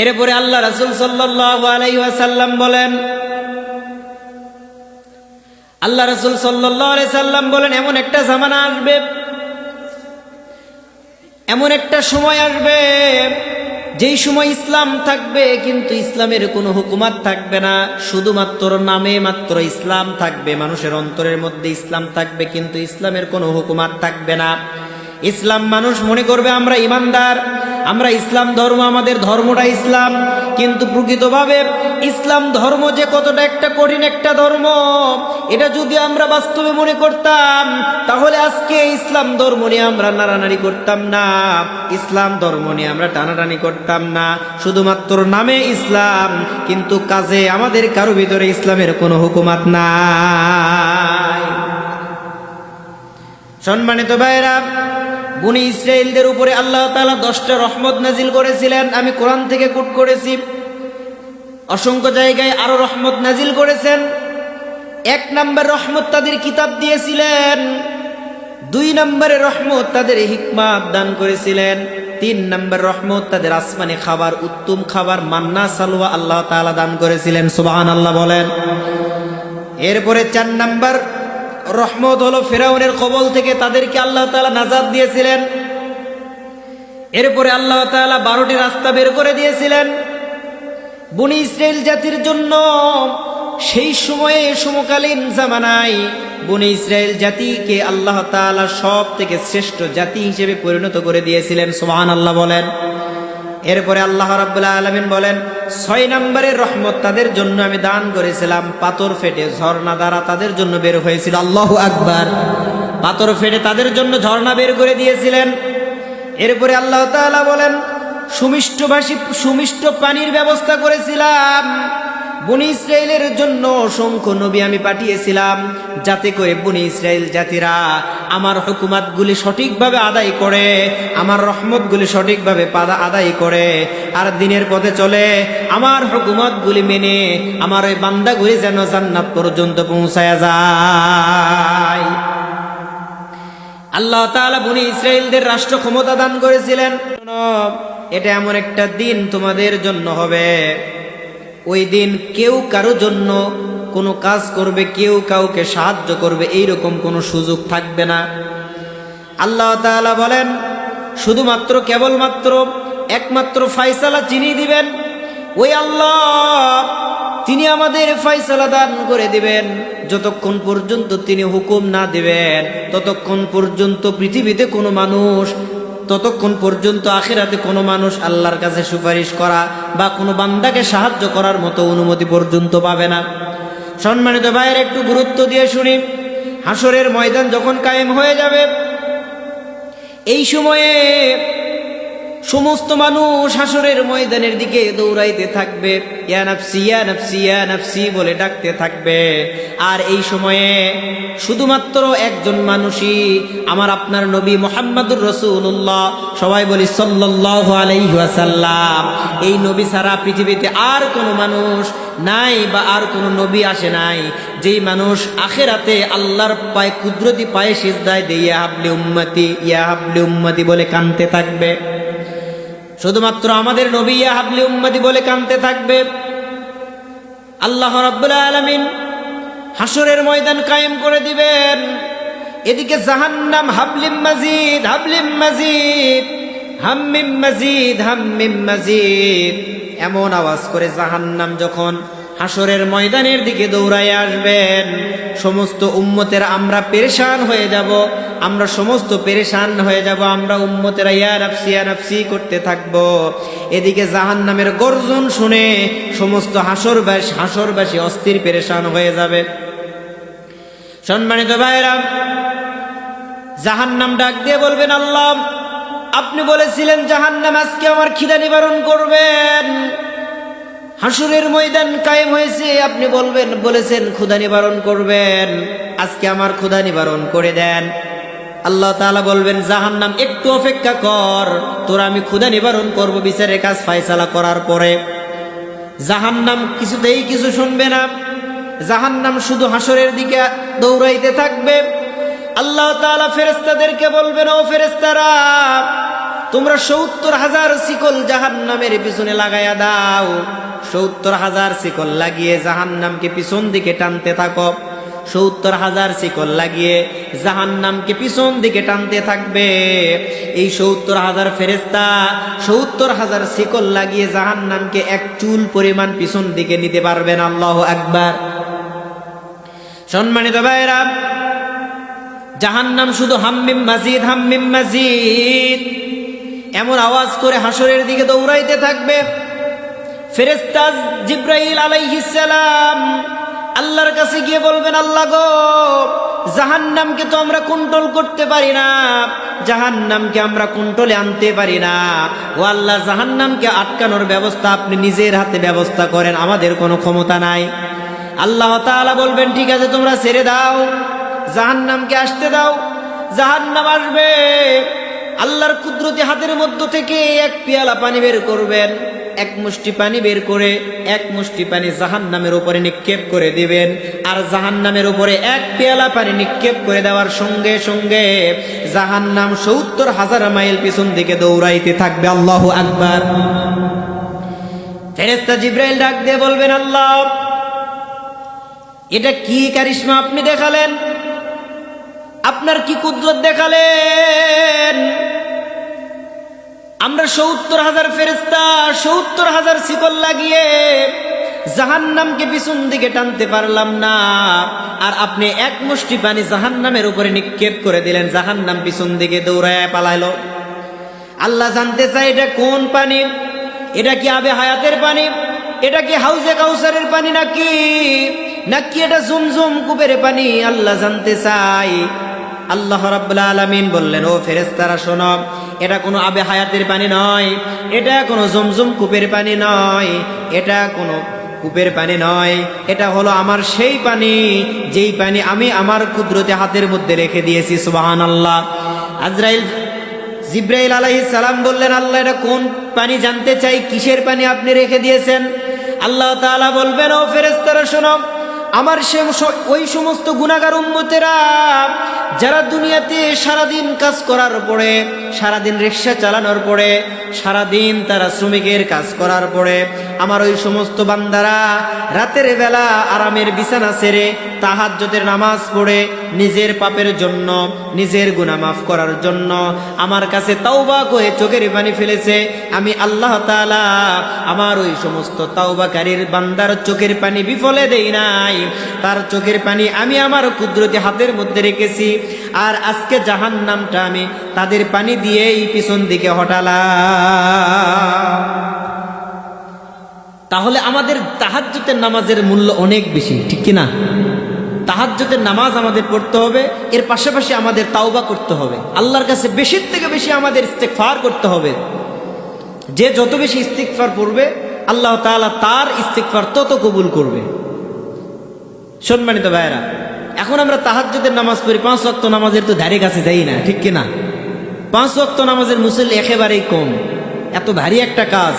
S1: এরপরে আল্লাহ রাসূল সাল্লাল্লাহু আলাইহি ওয়াসাল্লাম বলেন, আল্লাহ রাসূল সাল্লাল্লাহু আলাইহি সাল্লাম বলেন এমন একটা জামানা আসবে, এমন একটা সময় আসবে যেই সময় ইসলাম থাকবে কিন্তু ইসলামের কোনো হুকুমাত থাকবে না, শুধুমাত্র নামে মাত্র ইসলাম থাকবে, মানুষের অন্তরের মধ্যে ইসলাম থাকবে কিন্তু ইসলামের কোনো হুকুমাত থাকবে না। ইসলাম মানুষ মনে করবে আমরা ইমানদার, আমরা ইসলাম ধর্ম, আমাদের ধর্মটা ইসলাম, কিন্তু প্রকৃতভাবে ইসলাম ধর্ম যে কতটা একটা কঠিন একটা ধর্ম, এটা যদি আমরা বাস্তবে মনে করতাম তাহলে আজকে ইসলাম ধর্ম নিয়ে আমরা নাড়ানাড়ি করতাম না, ইসলাম ধর্ম নিয়ে আমরা টানাটানি করতাম না। শুধুমাত্র নামে ইসলাম, কিন্তু কাজে আমাদের কারো ভিতরে ইসলামের কোনো হুকুমাত নাই। সম্মানিত ভাইরা, বনী ইসরাইলদের উপরে আল্লাহ তাআলা 10টা রহমত নাজিল করেছিলেন। আমি কোরআন থেকে কোট করেছি, অসংখ্য জায়গায় আরো রহমত নাজিল করেছেন। 1 নম্বর রহমত তাদের কিতাব দিয়েছিলেন, 2 নম্বরের রহমত তাদের হিকমত দান করেছিলেন, 3 নম্বর রহমত তাদের আসমানি খাবার, উত্তম খাবার মান্না সালওয়া আল্লাহ তাআলা দান করেছিলেন। সুবহানাল্লাহ বলেন। এরপরে 4 নম্বর রহমত হলো ফিরাউনের কবল থেকে তাদেরকে আল্লাহ তাআলা নাজাত দিয়েছিলেন। এরপরে আল্লাহ তাআলা 12টি রাস্তা বের করে দিয়েছিলেন বনী ইসরাইল জাতির জন্য। সেই সময়ে সমকালীন জামানায় বনী ইসরাইল জাতিকে আল্লাহ তাআলা সব থেকে শ্রেষ্ঠ জাতি হিসেবে পরিণত করে দিয়েছিলেন। সুবহানাল্লাহ বলেন। এরপরে আল্লাহ রাব্বুল আলামিন বলেন 6 নম্বরের রহমত তাদের জন্য আমি দান করেছিলাম, পাথর ফেটে ঝর্ণা দ্বারা তাদের জন্য বের হয়েছিল। আল্লাহু আকবার। পাথর ফেটে তাদের জন্য ঝর্ণা বের করে দিয়েছিলেন। এরপরে আল্লাহ তাআলা বলেন সুমিষ্ট পানির ব্যবস্থা করেছিলাম। বনী ইসরাইলের জন্য অসংখ্য নবী আমি পাঠিয়েছিলাম, যাতে করে বনী ইসরাইল জাতিরা আমার হুকুমাতগুলি সঠিকভাবে আদায় করে, আমার রহমতগুলি সঠিকভাবে আদায় করে, আর দিনের পথে চলে, আমার হুকুমতগুলি মেনে আমার ওই বান্দাগুলি যেন জান্নাত পর্যন্ত পৌঁছায়া যায়। আল্লাহ তাআলা বনী ইসরাইলদের রাষ্ট্র ক্ষমতা দান করেছিলেন। এটা এমন একটা দিন তোমাদের জন্য হবে, ওই দিন কেউ কারো জন্য কোনো কাজ করবে, কেউ কাউকে সাহায্য করবে, এইরকম কোনো সুযোগ থাকবে না। আল্লাহ তাআলা বলেন শুধুমাত্র কেবলমাত্র একমাত্র ফয়সালা যিনি দিবেন ওই আল্লাহ, তিনি আমাদের ফয়সালা দান করে দিবেন। যতক্ষণ পর্যন্ত তিনি হুকুম না দিবেন ততক্ষণ পর্যন্ত পৃথিবীতে কোনো মানুষ, ততক্ষণ পর্যন্ত আখিরাতে কোনো মানুষ আল্লাহর কাছে সুপারিশ করা বা কোনো বান্দাকে সাহায্য করার মতো অনুমতি পর্যন্ত পাবে না। সম্মানিত ভাইয়ের একটু গুরুত্ব দিয়ে শুনি, হাসরের ময়দান যখন কায়েম হয়ে যাবে, এই সময়ে সমস্ত মানুষ হাসরের ময়দানের দিকে দৌড়াইতে থাকবে, ইয়া নাফসি ইয়া নাফসি ইয়া নাফসি বলে ডাকতে থাকবে। আর এই সময়ে শুধুমাত্র একজন মানুষই, আমার আপনার নবী মুহাম্মদুর রাসূলুল্লাহ, সবাই বলি সাল্লাল্লাহু আলাইহি ওয়াসাল্লাম, এই নবী ছাড়া পৃথিবীতে আর কোনো মানুষ নাই বা আর কোনো নবী আসে নাই যেই মানুষ আখিরাতে আল্লাহর পায়ে কুদরতি পায়ে সিজদায় দিয়ে ইয়া হাবলি উম্মতি ইয়া হাবলি উম্মতি বলে কাঁদতে থাকবে। শুধুমাত্র আমাদের নবী ইয়া হাবলি উম্মতি বলে কাঁদতে থাকবে। আল্লাহ রাব্বুল আলামিন হাসরের ময়দান কায়েম করে দিবেন। এদিকে জাহান্নাম হাবলিম মাজিদ হাবলিম মাজিদ হাম্মিম মাজিদ হাম্মিম মাজিদ এমন আওয়াজ করে জাহান্নাম যখন হাসরের ময়দানের দিকে দৌড়ায় আসবেন, সমস্ত উম্মতেরা আমরা পেরেশান হয়ে যাব, আমরা সমস্ত পেরেশান হয়ে যাব, আমরা উম্মতেরা ইয়া নাফসি করতে থাকব। এদিকে জাহান্নামের গর্জন শুনে সমস্ত হাসরবাসী অস্থির পেরেশান হয়ে যাবে। সম্মানিত ভাইরা, জাহান্নাম ডাক দিয়ে বলবেন, আল্লাহ আপনি বলেছিলেন জাহান্নাম আজকে আমার খিদা নিবারণ করবেন। হাসরের ময়দান কায়েম হয়েছে, আপনি বলেছেন ক্ষুধা নিবারণ করবেন, আজকে আমার ক্ষুধা নিবারণ করে দেন। আল্লাহ তাআলা বলবেন, জাহান্নাম একটু অপেক্ষা কর, তোর আমি ক্ষুধা নিবারণ করব বিচারের কাজ ফয়সালা করার পরে। জাহান্নাম কিছুতেই কিছু শুনবে না, জাহান্নাম শুধু হাসরের দিকে দৌড়াইতে থাকবে। আল্লাহ তাআলা ফেরেশতাদেরকে বলবেন, ও ফেরেশতারা, তোমরা ৭০,০০০ শিকল জাহান্নামের পিছনে লাগাইয়া দাও। ৭০,০০০ শিকল লাগিয়ে জাহান্নামকে পিছন দিকে টানতে থাকো। ৭০,০০০ শিকল লাগিয়ে জাহান্নামকে পিছন দিকে টানতে থাকবে। এই ৭০,০০০ ফেরেশতা ৭০,০০০ শিকল লাগিয়ে জাহান্নামকে এক চুল পরিমাণ পিছন দিকে নিতে পারবেন। আল্লাহু আকবার। সম্মানিত ভাইরা, জাহান্নাম শুধু হাম্মিম মাজিদ হাম্মিম মাজিদ এমন আওয়াজ করে হাসরের দিকে দৌড়াইতে থাকবে। ফেরেশতা জিবরাইল আলাইহিস সালাম আল্লাহর কাছে গিয়ে বলবেন, আল্লাহ গো, জাহান্নামকে তো আমরা কন্ট্রোল করতে পারি না, জাহান্নামকে আমরা কন্ট্রোলে আনতে পারি না। ও আল্লাহ, জাহান্নামকে আটকানোর ব্যবস্থা আপনি নিজের হাতে ব্যবস্থা করেন, আমাদের কোনো ক্ষমতা নাই। আল্লাহ তাআলা বলবেন, ঠিক আছে, তোমরা ছেড়ে দাও, জাহান্নামকে আসতে দাও। জাহান্নাম আসবে, আল্লাহর কুদরতি হাতের মধ্য থেকে এক পেয়ালা পানি বের করবেন, এক মুষ্টি পানি বের করে এক মুষ্টি পানি জাহান্নামের উপরে নিক্ষেপ করে দিবেন। আর জাহান্নামের উপরে এক পেয়ালা পানি নিক্ষেপ করে দেওয়ার সঙ্গে সঙ্গে জাহান্নাম ৭০,০০০ মাইল পিছন দিকে দৌড়াইতে থাকবে। আল্লাহু আকবার। ফেরেশতা জিবরাইল ডাক দিয়ে বলবেন, আল্লাহ, এটা কি কারিশমা আপনি দেখালেন, আপনার কি কুদরত দেখালেন? আমরা ৭০,০০০ ফেরেশতা ৭০,০০০ শিকল লাগিয়ে জাহান্নামকে পিছন দিকে টানতে পারলাম না, আর আপনি এক মুষ্টি পানি জাহান্নামের উপরে নিক্ষেপ করে দিলেন, জাহান্নাম পিছন দিকে দৌড়ায় পালাইলো। আল্লাহ জানতে চাই, এটা কোন পানি? এটা কি আবে হায়াতের পানি? এটা কি হাউজে কাউসারের পানি নাকি এটা জমজম কূপের পানি? আল্লাহ জানতে চাই। আল্লাহ রাব্বুল আলামিন বললেন, ও ফেরেশতারা শোনো, এটা কোনো আবে হায়াতের পানি নয়, এটা কোনো জমজম কূপের পানি নয়, এটা কোনো কূপের পানি নয়, এটা হলো আমার সেই পানি যেই পানি আমি আমার কুদরতি হাতের মধ্যে রেখে দিয়েছি। সুবহানাল্লাহ। জিবরাইল আলাইহিস সালাম বললেন, আল্লাহ, এটা কোন পানি জানতে চাই, কিসের পানি আপনি রেখে দিয়েছেন? আল্লাহ তাআলা বলবেন, ও ফেরেশতারা শোনো, আমার ওই সমস্ত গুনাহগার উম্মতেরা যারা দুনিয়াতে সারাদিন কাজ করার পরে, সারাদিন রিকশা চালানোর পরে, সারাদিন তারা শ্রমিকের কাজ করার পরে, আমার ওই সমস্ত বান্দারা রাতের বেলা আরামের বিছানা ছেড়ে তাহাজ্জুদের নামাজ পড়ে নিজের পাপের জন্য, নিজের গুনাহ মাফ করার জন্য আমার কাছে তাওবা করে চোখের পানি ফেলেছে। আমি আল্লাহ তাআলা আমার ওই সমস্ত তাওবাকারীর বান্দার চোখের পানি বিফলে দেই নাই, তার চোখের পানি আমি আমার কুদরতি হাতের মধ্যে রেখেছি। আর আজকে জাহান্নামটা আমি তাদের পানি দিয়েই পিছন দিকে হটালাম। তাহলে আমাদের তাহাজ্জুদের নামাজের মূল্য অনেক বেশি, ঠিক কিনা? তাহাজ্জুদের নামাজ আমাদের পড়তে হবে, এর পাশাপাশি আমাদের তাওবা করতে হবে, আল্লাহর কাছে বেশির থেকে বেশি আমাদের ইস্তেগফার করতে হবে। যে যত বেশি ইস্তিগফার পড়বে আল্লাহ তাআলা তার ইস্তিগফার তত কবুল করবে। সম্মানিত ভাইয়েরা, এখন আমরা তাহাজ্জুদের নামাজ পড়ি, 5 ওয়াক্ত নামাজের তো ধারে কাছে যাই না, ঠিক কিনা? 5 ওয়াক্ত নামাজের মুসল্লি একেবারেই কম। এত ভারী একটা কাজ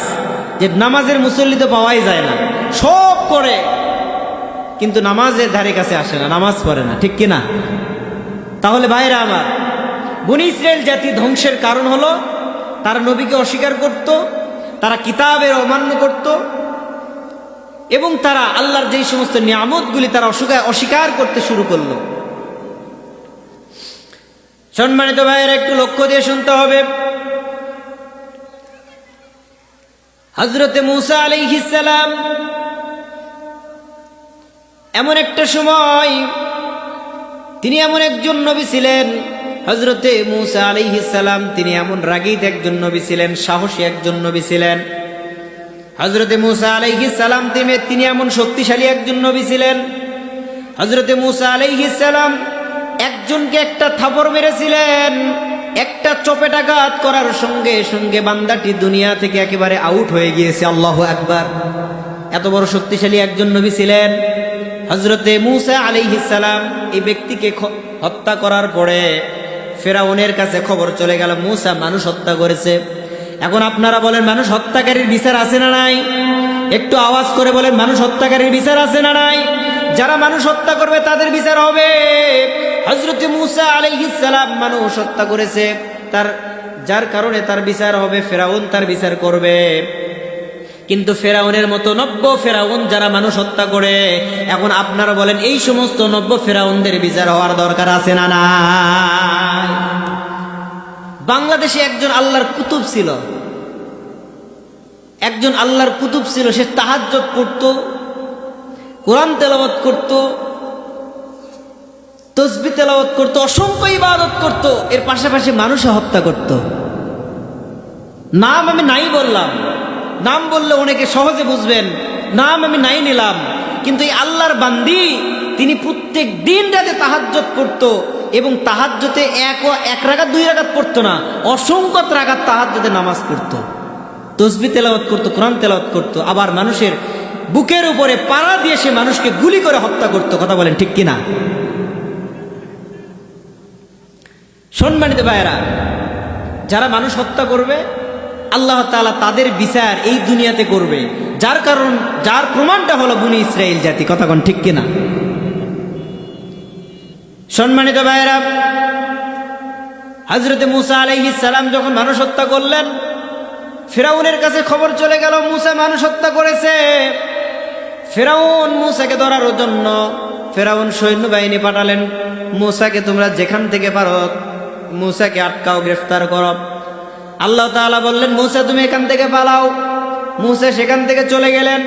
S1: যে নামাজের মুসল্লি তো পাওয়াই যায় না, সব করে কিন্তু নামাজের ধারে কাছে আসে না, নামাজ পড়ে না, ঠিক কিনা? তাহলে ভাইরা আমার, বনী ইসরাইল জাতি ধ্বংসের কারণ হলো তারা নবীকে অস্বীকার করত, তারা কিতাবের অমান্য করত, এবং তারা আল্লাহর যেই সমস্ত নিয়ামতগুলি তারা অস্বীকার করতে শুরু করলো। সম্মানিত ভাইয়েরা, একটু লক্ষ্য দিয়ে শুনতে হবে। হযরতে মূসা আলাইহিস সালাম এমন একটা সময়, তিনি এমন একজন নবী ছিলেন, হযরতে মূসা আলাইহিস সালাম তিনি এমন রাগীদ একজন নবী ছিলেন, সাহসী একজন নবী ছিলেন। হযরতে মূসা আলাইহিস সালাম তিনি এমন শক্তিশালী একজন নবী ছিলেন। হযরতে মূসা আলাইহিস সালাম একজনকে একটা থাপড় মেরেছিলেন, একটা চপেটাঘাত করার সঙ্গে সঙ্গে বান্দাটি দুনিয়া থেকে একেবারে আউট হয়ে গিয়েছে। আল্লাহু আকবার! এত বড় শক্তিশালী একজন নবী ছিলেন হযরতে মূসা আলাইহিস সালাম। এই ব্যক্তিকে হত্যা করার পরে ফেরাউনের কাছে খবর চলে গেল মূসা মানুষ হত্যা করেছে। এখন আপনারা বলেন, মানুষ হত্যাকারীর বিচার আছে না নাই? একটু আওয়াজ করে বলেন, মানুষ হত্যাকারীর বিচার আছে না নাই? যারা মানুষ হত্যা করবে তাদের বিচার হবে। হযরতে মূসা আলাইহিস সালাম মানুষ হত্যা করেছে, যার কারণে তার বিচার হবে, ফেরাউন তার বিচার করবে। কিন্তু ফেরাউনের মতো 90 ফেরাউন যারা মানুষ হত্যা করে, এখন আপনারা বলেন এই সমস্ত 90 ফেরাউনদের বিচার হওয়ার দরকার আছে না নাই? বাংলাদেশে একজন আল্লাহর কুতুব ছিল, একজন আল্লাহর কুতুব ছিল। সে তাহাজ্জুদ পড়তো, কোরআন তেলাওয়াত করতো, তাসবিহ তেলাওয়াত করতো, অসংখ্য ইবাদত করতো, এর পাশাপাশি মানুষও হত্যা করত। নাম আমি নাই বললাম, নাম বললে অনেকে সহজে বুঝবেন, নাম আমি নাই নিলাম। কিন্তু এই আল্লাহর বান্দি তিনি প্রত্যেক দিন রাতে তাহাজ্জুদ পড়তো, এবং তাহাজ্জুদে এক রাকাত 2 রাকাত পড়তো না, অসংখ্য রাকাত তাহাজ্জুদে নামাজ পড়তো, তাসবিহ তেলাওয়াত করতো, কোরআন তেলাওয়াত করতো। আবার মানুষের বুকের উপরে পাড়া দিয়ে সে মানুষকে গুলি করে হত্যা করতো। কথা বলেন ঠিক কিনা? সম্মানিত ভাইয়েরা, যারা মানুষ হত্যা করবে আল্লাহ তাআলা তাদের বিচার এই দুনিয়াতে করবে, যার প্রমাণটা হলো বনী ইসরাইল জাতি। কথা কোন ঠিক কিনা? সম্মানিত ভাইয়েরা, হযরতে মূসা আলাইহিস সালাম যখন মানুষ হত্যা করলেন, ফেরাউনের কাছে খবর চলে গেল মূসা মানুষ হত্যা করেছে। ফেরাউন মূসাকে ধরার জন্য ফেরাউন সৈন্যবাহিনী পাঠালেন, মূসাকে তোমরা যেখান থেকে পারো মূসাকে আটকাও, গ্রেফতার করো। আল্লাহ তাআলা বললেন, মূসা তুমি এখান থেকে পালাও। মূসা সেখান থেকে চলে গেলেন।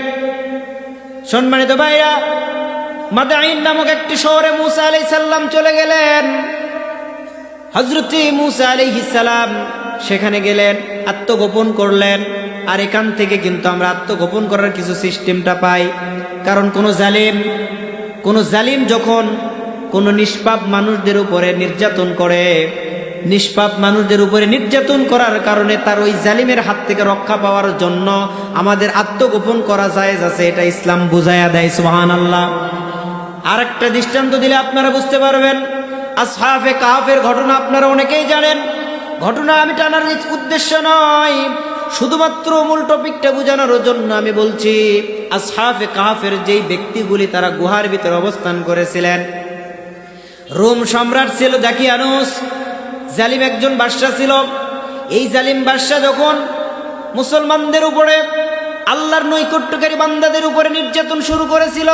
S1: সম্মানিত ভাইরা, মাদাইন নামক একটি শহরে মূসা আলাইহিস সালাম চলে গেলেন। হযরতে মূসা আলাইহিস সালাম সেখানে গেলেন, আত্মগোপন করলেন। আর এখান থেকে কিন্তু আমরা আত্মগোপন করার কিছু সিস্টেমটা পাই। কারণ কোন জালিম যখন কোন নিষ্পাপ মানুষদের উপরে নির্যাতন করে, নিষ্পাপ মানুষদের উপরে নির্যাতন করার কারণে তার ওই জালিমের হাত থেকে রক্ষা পাওয়ার জন্য আমাদের আত্মগোপন করা জায়েজ আছে, এটা ইসলাম বুঝাইয়া দেয়। সুবহানাল্লাহ। আর একটা দৃষ্টান্ত দিলে আপনারা বুঝতে পারবেন। আসহাবে কাহফের ঘটনা আপনারা অনেকেই জানেন। ঘটনা আমি টানার উদ্দেশ্য নয়, শুধুমাত্র মূল টপিকটা বোঝানোর জন্য আমি বলছি। আসহাবে কাহফের যেই ব্যক্তিগুলি তারা গুহার ভিতরে অবস্থান করেছিলেন, রোম সম্রাট ছিল দাকিয়ানুস, জালিম একজন বাদশা ছিল। এই জালিম বাদশা যখন মুসলমানদের উপরে, আল্লাহর নৈকট্যকারী বান্দাদের উপরে নির্যাতন শুরু করেছিল,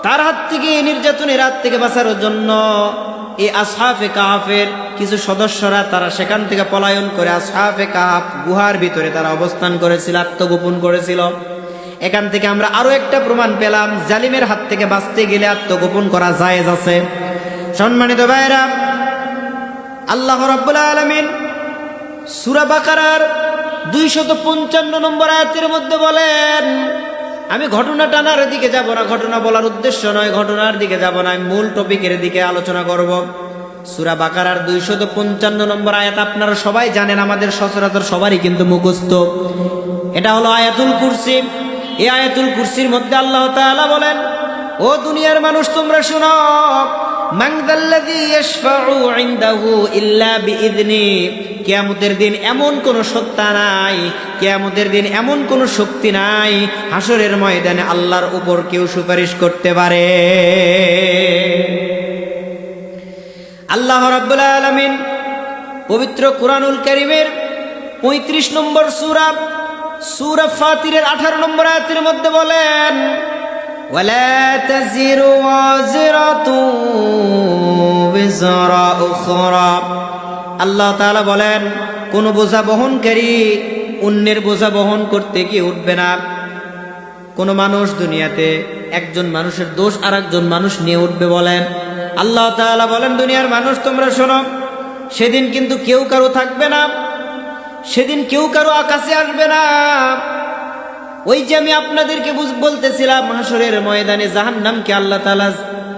S1: তার হাত থেকে, নির্যাতনের হাত থেকে বাঁচার জন্য এই আসহাবে কাহফের কিছু সদস্যরা তারা সেখান থেকে পলায়ন করে আসহাবে কাহফ গুহার ভিতরে তারা অবস্থান করেছিল, আত্মগোপন করেছিল। এখান থেকে আমরা আরো একটা প্রমাণ পেলাম, জালিমের হাত থেকে বাঁচতে গেলে আত্মগোপন করা জায়েজ আছে। সম্মানিত ভাইরা, আল্লাহ রাব্বুল আলামিন সূরা বাকারার 255 নম্বর আয়াতের মধ্যে বলেন, আমি ঘটনা টানার দিকে যাব না, ঘটনা বলার উদ্দেশ্য নয়, ঘটনার দিকে যাব না, আমি মূল টপিকের দিকে আলোচনা করব। সূরা বাকারার 255 নম্বর আয়াত আপনারা সবাই জানেন, আমাদের সচরাচর সবারই কিন্তু মুখস্থ। এটা হলো আয়াতুল কুরসি। এই আয়াতুল কুরসির মধ্যে আল্লাহ তাআলা বলেন, ও দুনিয়ার মানুষ তোমরা শুনো, মান যাল্লাযী ইয়াশফাউ ইনদাহু ইল্লা বিইذনি। কিয়ামতের দিন এমন কোন সত্তা নাই, কিয়ামতের দিন এমন কোন শক্তি নাই, হাসরের ময়দানে আল্লাহর উপর কেউ সুপারিশ করতে পারে। আল্লাহ রাব্বুল আলামিন পবিত্র কুরআনুল কারীমের 35 নম্বর সূরা ফাতিরের 18 নম্বর আয়াতের মধ্যে বলেন, ওয়ালা তাজিরু ওয়াজিরাতু বিজরা উখরা। আল্লাহ তাআলা বলেন, কোন বোঝা বহনকারী অন্যের বোঝা বহন করতে গিয়ে উঠবে না। কোন মানুষ দুনিয়াতে একজন মানুষের দোষ আরেকজন মানুষ নিয়ে উঠবে বলেন। আল্লাহ তাআলা বলেন, দুনিয়ার মানুষ তোমরা শোনো, সেদিন কিন্তু কেউ কারো থাকবে না, সেদিন কেউ কারো আকাশে আসবে না। ওই যে আমি আপনাদেরকে বলতেছিলাম, হাসরের ময়দানে জাহান্নামকে আল্লাহ তাআলা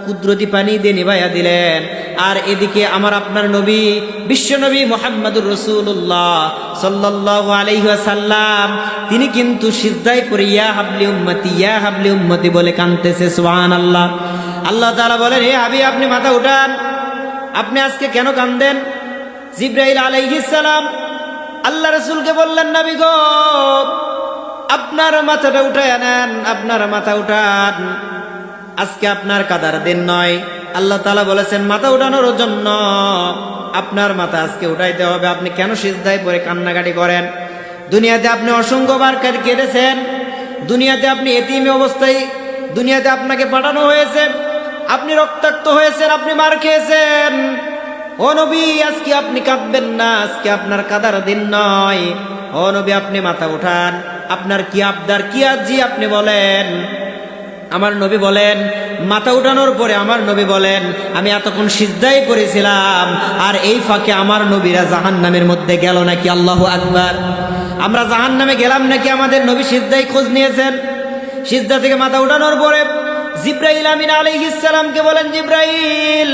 S1: কুদরতি পানি দিয়ে নিভাইয়া দিলেন, আর এদিকে আমার আপনার নবী বিশ্বনবী মুহাম্মদুর রাসূলুল্লাহ সাল্লাল্লাহু আলাইহি ওয়াসাল্লাম তিনি কিন্তু সিজদায় পড়ে ইয়া হাবলি উম্মতি ইয়া হাবলি উম্মতি বলে কাঁদতেছে। সুবহানাল্লাহ। আল্লাহ তাআলা বলেন, হে হাবিব আপনি মাথা উঠান, আপনি আজকে কেন কাঁদেন? জিবরাইল আলাইহিস সালাম আল্লাহ রাসূলকে বললেন, নবী গো আপনার মাথাটা উঠায় নেন, আপনার মাথা উঠান, আজকে আপনার কাদার দিন নয়। আল্লাহ তাআলা বলেছেন মাথা উঠানোর জন্য আপনার মাথা আজকে উঠাইতে হবে। আপনি কেন সিজদায় পড়ে কান্নাকাটি করেন? দুনিয়াতে আপনি অসংখ্যবার কেঁদেছেন, দুনিয়াতে আপনি এতিম অবস্থায় দুনিয়াতে আপনাকে পাঠানো হয়েছে, আপনি রক্তাক্ত হয়েছেন, আপনি মার খেয়েছেন। ও নবী আজকে আপনি কাঁদবেন না, আজকে আপনার কাদার দিন নয়। ও নবী আপনি মাথা উঠান, আপনার কি আবদার কি আরজি আপনি বলেন। আমার নবী বলেন, মাথা উঠানোর পরে আমার নবী বলেন, আমি এতক্ষণ সিজদায় পড়েছিলাম, আর এই ফাঁকে আমার নবীরা জাহান্নামের মধ্যে গেল নাকি? আল্লাহু আকবার। আমরা জাহান্নামে গেলাম নাকি? আমাদের নবী সিজদায় খোঁজ নিয়েছেন। সিজদা থেকে মাথা উঠানোর পরে জিবরাইল আমিন আলাইহিস সালামকে বলেন, জিবরাইল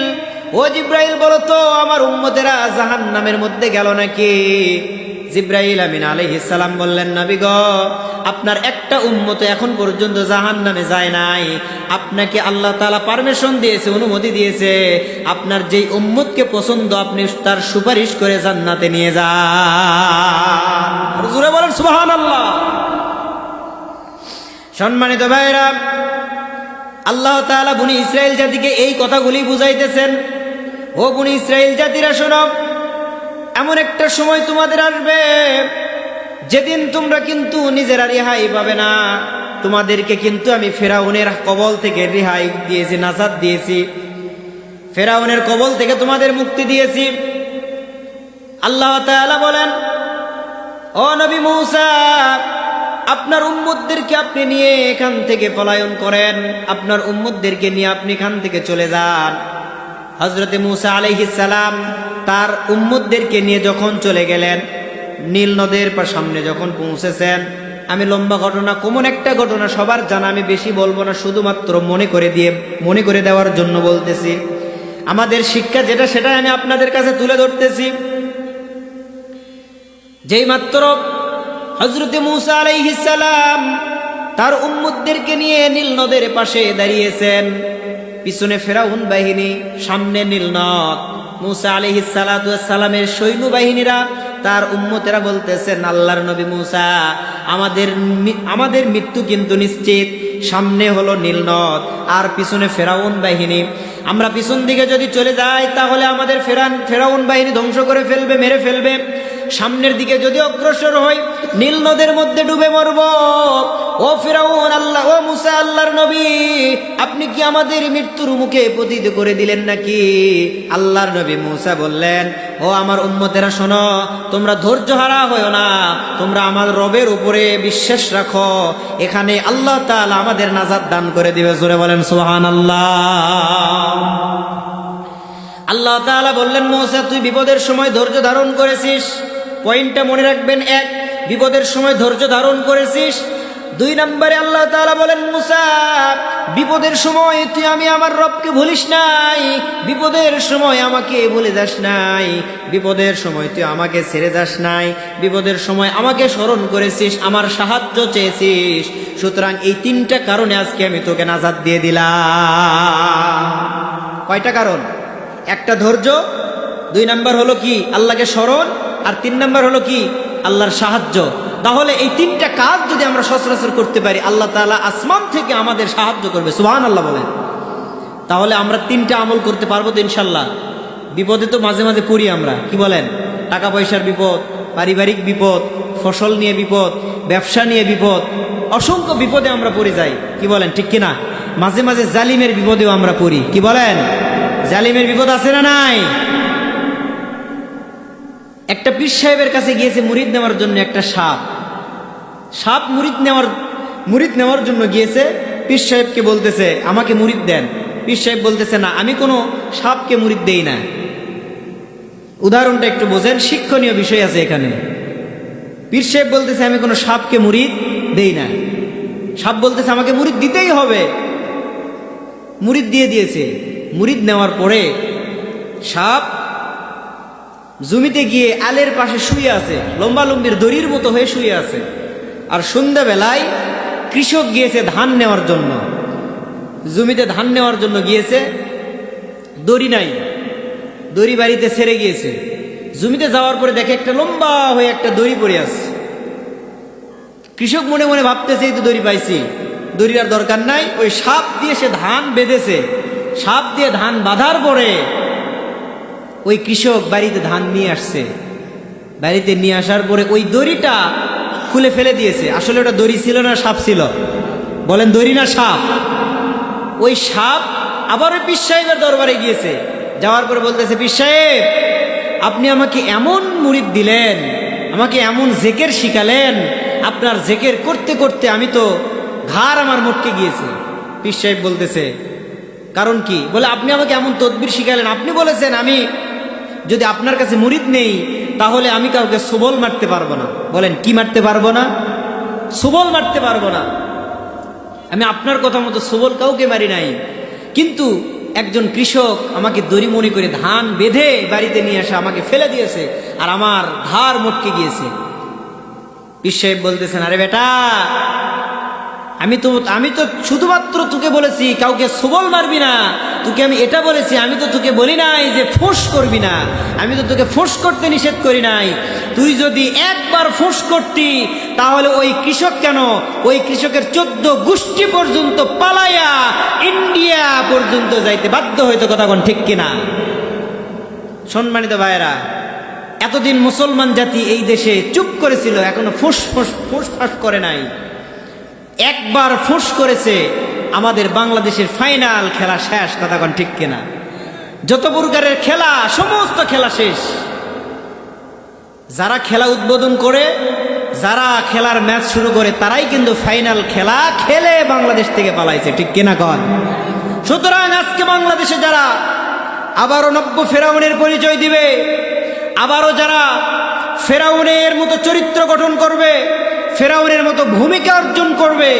S1: ও জিবরাইল বলো তো আমার উম্মতেরা জাহান্নামের মধ্যে গেল নাকি? জিবরাইল আমিন আলাইহিস সালাম বললেন, নবী গো আপনার একটা উম্মত এখন পর্যন্ত জাহান্নামে যায় নাই। আপনাকে আল্লাহ তাআলা পারমিশন দিয়েছে, অনুমতি দিয়েছে, আপনার যেই উম্মতকে পছন্দ আপনি তার সুপারিশ করে জান্নাতে নিয়ে যান। জোরে বলেন সুবহানাল্লাহ। সম্মানিত ভাইরা, আল্লাহ তাআলা বনি ইসরাইল জাতিকে এই কথাগুলি বুঝাইতেছেন, ও বনি ইসরাইল জাতিরা শোনো, এমন একটা সময় তোমাদের আসবে যেদিন তোমরা কিন্তু নিজেরা রেহাই পাবে না। তোমাদেরকে কিন্তু আমি ফেরাউনের কবল থেকে রেহাই দিয়েছি, নাজাত দিয়েছি, ফেরাউনের কবল থেকে তোমাদের মুক্তি দিয়েছি। আল্লাহ তাআলা বলেন, ও নবী মূসা আপনার উম্মতদেরকে আপনি নিয়ে এখান থেকে পলায়ন করেন, আপনার উম্মতদেরকে নিয়ে আপনি এখান থেকে চলে যান। হযরতে মূসা আলাইহিস সালাম তার উম্মতদেরকে নিয়ে যখন চলে গেলেন, নীল নদের সামনে যখন পৌঁছেছেন, আমি লম্বা ঘটনা, কোমন একটা ঘটনা সবার জানা, আমি বেশি বলবো না, শুধুমাত্র মনে করে দেওয়ার জন্য বলতেছি। আমাদের শিক্ষা যেটা সেটা আমি আপনাদের কাছে তুলে ধরতেছি। যেই মাত্র হযরতে মূসা আলাইহিস সালাম তার উম্মতদেরকে নিয়ে নীল নদের পাশে দাঁড়িয়েছেন, পিছনে ফেরাউন বাহিনী, সামনে নীল নদ। মূসা আলাইহিস সালামের সৈন্য বাহিনীরা, তার উম্মতেরা বলতেছেন, আল্লাহর নবী মূসা আমাদের মৃত্যু কিন্তু নিশ্চিত। সামনে হলো নীল নদ আর পিছনে ফেরাউন বাহিনী। আমরা পিছন দিকে যদি চলে যাই তাহলে আমাদের ফেরাউন বাহিনী ধ্বংস করে ফেলবে, মেরে ফেলবে। সামনের দিকে যদি অগ্রসর হই নীল নদের মধ্যে ডুবে মরব। ও ফিরাউন, আল্লাহ ও মূসা আল্লাহর নবী আপনি কি আমাদের মৃত্যুর মুখে পতিত করে দিলেন নাকি? আল্লাহর নবী মূসা বললেন, ও আমার উম্মতেরা শোনো, তোমরা ধৈর্য হারা হয়ো না, তোমরা আমার রবের উপরে বিশ্বাস রাখো, এখানে আল্লাহ তাআলা আমাদের নাজাত দান করে দিবে। জোরে বলেন সুবহানাল্লাহ। আল্লাহ তাআলা বললেন, মূসা তুই বিপদের সময় ধৈর্য ধারণ করেছিস। পয়েন্টটা মনে রাখবেন, এক, বিপদের সময় ধৈর্য ধারণ করেছিস। দুই নম্বরে আল্লাহ তাআলা বলেন, মুসা বিপদের সময় তুই আমার রবকে ভুলিস নাই, বিপদের সময় আমাকে ভুলে যাস নাই, বিপদের সময় তুই আমাকে ছেড়ে যাস নাই, বিপদের সময় আমাকে স্মরণ করেছিস, আমার সাহায্য চেয়েছিস। সুতরাং এই তিনটা কারণে আজকে আমি তোকে নাজাত দিয়ে দিলাম। কয়টা কারণ? একটা ধৈর্য, দুই নাম্বার হলো কি আল্লাহকে স্মরণ, আর তিন নাম্বার হলো কি আল্লাহর সাহায্য। তাহলে এই তিনটা কাজ যদি আমরা সচরাচর করতে পারি, আল্লাহ তাআলা আসমান থেকে আমাদের সাহায্য করবে। সুবহানাল্লাহ বলেন। তাহলে আমরা তিনটা আমল করতে পারবো তো ইনশাল্লাহ। বিপদে তো মাঝে মাঝে পড়ি আমরা, কি বলেন? টাকা পয়সার বিপদ, পারিবারিক বিপদ, ফসল নিয়ে বিপদ, ব্যবসা নিয়ে বিপদ, অসংখ্য বিপদে আমরা পড়ে যাই, কি বলেন? ঠিক কিনা? মাঝে মাঝে জালিমের বিপদেও আমরা পড়ি, কি বলেন? জালিমের বিপদ আছে না নাই? একটা পীর সাহেবের কাছে গিয়েছে মুরিদ নেওয়ার জন্য। একটা সাপ মুরিদ নেওয়ার জন্য গিয়েছে। পীর সাহেবকে বলতেছে আমাকে মুরিদ দেন। পীর সাহেব বলতেছে না, আমি কোনো সাপকে মুরিদ দেই না। উদাহরণটা একটু বোঝেন, শিক্ষণীয় বিষয় আছে এখানে। পীর সাহেব বলতেছে আমি কোনো সাপকে মুরিদ দেই না। সাপ বলতেছে আমাকে মুরিদ দিতেই হবে। মুরিদ দিয়ে দিয়েছে। মুরিদ নেওয়ার পরে সাপ জমিতে গিয়ে আলের পাশে শুয়ে আছে, লম্বালম্বির দড়ির মতো হয়ে শুয়ে আছে। আর সন্ধ্যাবেলায় কৃষক গিয়েছে ধান নেওয়ার জন্য, জমিতে ধান নেওয়ার জন্য গিয়েছে, দড়ি নাই, দড়ি বাড়িতে ছেড়ে গিয়েছে। জমিতে যাওয়ার পরে দেখে একটা লম্বা হয়ে একটা দড়ি পড়ে আছে। কৃষক মনে মনে ভাবতেছে এই তো দড়ি পাইছি, দড়ির আর দরকার নাই। ওই সাপ দিয়ে সে ধান বেঁধেছে। সাপ দিয়ে ধান বাঁধার পরে ওই কৃষক বাড়িতে ধান নিয়ে আসছে। বাড়িতে নিয়ে আসার পরে ওই দড়িটা খুলে ফেলে দিয়েছে। আসলে ওটা দড়ি ছিল না, সাপ ছিল? বলেন, দড়ি না সাপ? ওই সাপ আবার ওই পীর সাহেবের দরবারে গিয়েছে। যাওয়ার পরে বলতেছে, পীর সাহেব আপনি আমাকে এমন মুরিদ দিলেন, আমাকে এমন জেকের শিখালেন, আপনার জেকের করতে করতে আমি তো ঘাড় আমার মটকে গিয়েছে। পীর সাহেব বলতেছে কারণ কি? বলে আপনি আমাকে এমন তদবির শিখালেন, আপনি বলেছেন আমি যদি আপনার কাছে মুরিদ নেই তাহলে আমি কাউকে সবল মারতে পারবো না। বলেন, কি মারতে পারবো না? সবল মারতে পারবো না। আমি আপনার কথা মতো সবল কাউকে মারি নাই, কিন্তু একজন কৃষক আমাকে দড়ি মনে করে ধান বেঁধে বাড়িতে নিয়ে আসা আমাকে ফেলে দিয়েছে, আর আমার ধার মটকে গিয়েছে। পীর সাহেব বলতেছেন, আরে বেটা, আমি তো শুধুমাত্র তোকে বলেছি কাউকে সবল মারবি না। তোকে আমি এটা বলেছি, আমি তো তোকে বলি নাই যে ফোঁস করবি না। আমি তো তোকে ফোঁস করতে নিষেধ করি নাই। তুই যদি একবার ফোঁস করতি তাহলে ওই কৃষক কেন, ওই কৃষকের 14 গোষ্ঠী পর্যন্ত পালাইয়া ইন্ডিয়া পর্যন্ত যাইতে বাধ্য হইতো। কথা কোন ঠিক কিনা? সম্মানিত ভাইয়েরা, এতদিন মুসলমান জাতি এই দেশে চুপ করেছিল, এখনো ফোঁস ফাঁস করে নাই। একবার ফোঁস করেছে, আমাদের বাংলাদেশের ফাইনাল খেলা শেষ। কথা কোন ঠিক কিনা? যত প্রকারের খেলা, সমস্ত খেলা শেষ। যারা খেলা উদ্বোধন করে, যারা খেলার ম্যাচ শুরু করে, তারাই কিন্তু ফাইনাল খেলা খেলে বাংলাদেশ থেকে পালাইছে। ঠিক কিনা কন? সুতরাং আজকে বাংলাদেশে যারা আবারও নব্য ফেরাউনের পরিচয় দিবে, আবারও যারা ফেরাউনের মতো চরিত্র গঠন করবে, ফেরাউনের মতো ভূমিকা অর্জন করবে,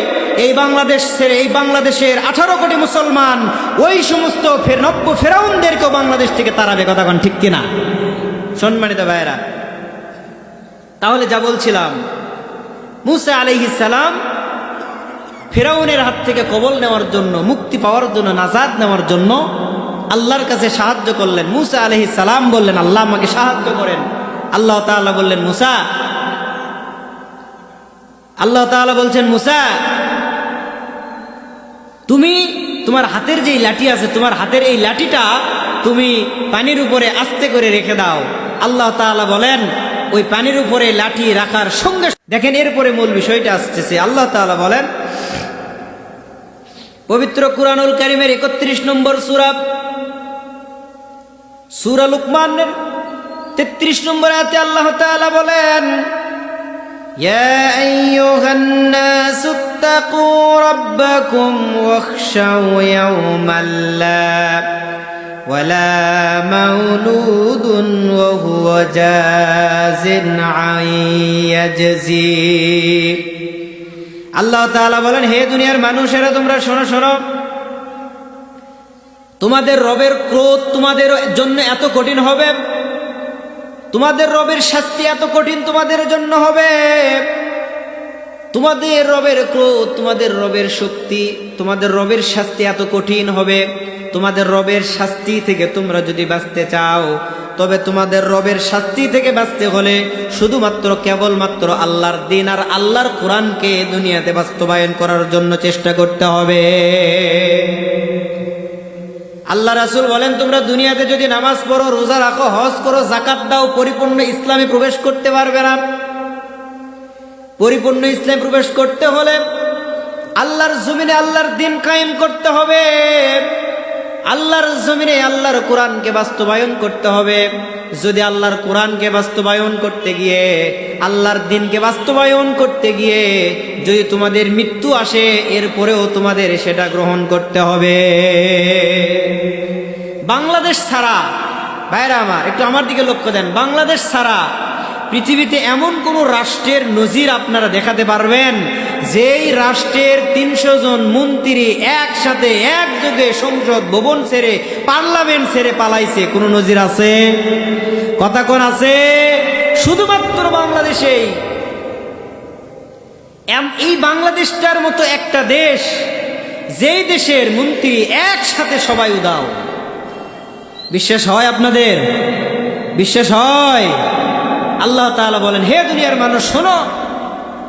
S1: এই বাংলাদেশ ছেড়ে, এই বাংলাদেশের 18 কোটি মুসলমান ওই সমস্ত নব্য ফেরাউনদেরকেও বাংলাদেশ থেকে তাড়াবে। কথা কোন ঠিক কিনা? সম্মানিত ভাইয়েরা, তাহলে যা বলছিলাম, মুসা আলাইহিস সালাম ফেরাউনের হাত থেকে কবল নেওয়ার জন্য, মুক্তি পাওয়ার জন্য, নাজাত নেওয়ার জন্য আল্লাহর কাছে সাহায্য করলেন। মুসা আলাইহিস সালাম বললেন, আল্লাহ আমাকে সাহায্য করেন। আল্লাহ তাআলা বললেন, মুসা, আল্লাহ তাআলা বলছেন, মুসা তুমি তোমার হাতের যেই লাঠি আছে, তোমার হাতের এই লাঠিটা তুমি পানির উপরে আস্তে করে রেখে দাও। আল্লাহ তাআলা বলেন, ওই পানির উপরে লাঠি রাখার সঙ্গে দেখেন, এরপরে মূল বিষয়টা আসতেছে। আল্লাহ তাআলা বলেন পবিত্র কুরআনুল কারীমের 31 নম্বর সূরা লুকমানের 33 নম্বর আয়াতে আল্লাহ তাআলা বলেন, ইয়া আইয়ুহান নাসু ইত্তাকু রাব্বাকুম ওয়াখশাউ ইয়াওমান ওয়ালা মাউলুদুন ওয়া হুয়া জাযিন আন ইয়াজজি আল্লাহ তাআলা বলেন, হে দুনিয়ার মানুষেরা তোমরা শোনো শোনো, তোমাদের রবের ক্রোধ তোমাদের জন্য এত কঠিন হবে, তোমাদের রবের শাস্তি এত কঠিন তোমাদের জন্য হবে, তোমাদের রবের ক্রোধ, তোমাদের রবের শক্তি, তোমাদের রবের শাস্তি এত কঠিন হবে। তোমাদের রবের শাস্তি থেকে তোমরা যদি বাঁচতে চাও, তবে তোমাদের রবের শাস্তি থেকে বাঁচতে হলে শুধুমাত্র কেবলমাত্র আল্লাহর দিন আর আল্লাহর কোরআনকে দুনিয়াতে বাস্তবায়ন করার জন্য চেষ্টা করতে হবে। আল্লাহ রাসূল বলেন, তোমরা দুনিয়াতে যদি নামাজ পড়ো, রোজা রাখো, হজ করো, যাকাত দাও, পরিপূর্ণ ইসলামে প্রবেশ করতে পারবে না। পরিপূর্ণ ইসলামে প্রবেশ করতে হলে আল্লাহর জমিনে আল্লাহর দিন কায়েম করতে হবে, আল্লাহর জমিনে আল্লাহর কোরআনকে বাস্তবায়ন করতে হবে। যদি আল্লাহর কোরআনকে বাস্তবায়ন করতে গিয়ে, আল্লাহর দিনকে বাস্তবায়ন করতে গিয়ে যদি তোমাদের মৃত্যু আসে, এরপরেও তোমাদের সেটা গ্রহণ করতে হবে। বাংলাদেশ ছাড়া, ভাইরা আমার একটু আমার দিকে লক্ষ্য দেন, বাংলাদেশ ছাড়া পৃথিবীতে এমন কোন রাষ্ট্রের নজির আপনারা দেখাতে পারবেন যেই রাষ্ট্রের 300 জন মন্ত্রী একসাথে একযোগে সংসদ ভবন ছেড়ে, পার্লামেন্ট ছেড়ে পালাইছে? কোন নজির আছে? কথা কোন আছে? শুধুমাত্র বাংলাদেশেই। এই বাংলাদেশটার মতো একটা দেশ, যেই দেশের মন্ত্রী একসাথে সবাই উদাও। বিশ্বাস হয় আপনাদের? বিশ্বাস হয়? আল্লাহ তাআলা বলেন, হে দুনিয়ার মানুষ শোনো,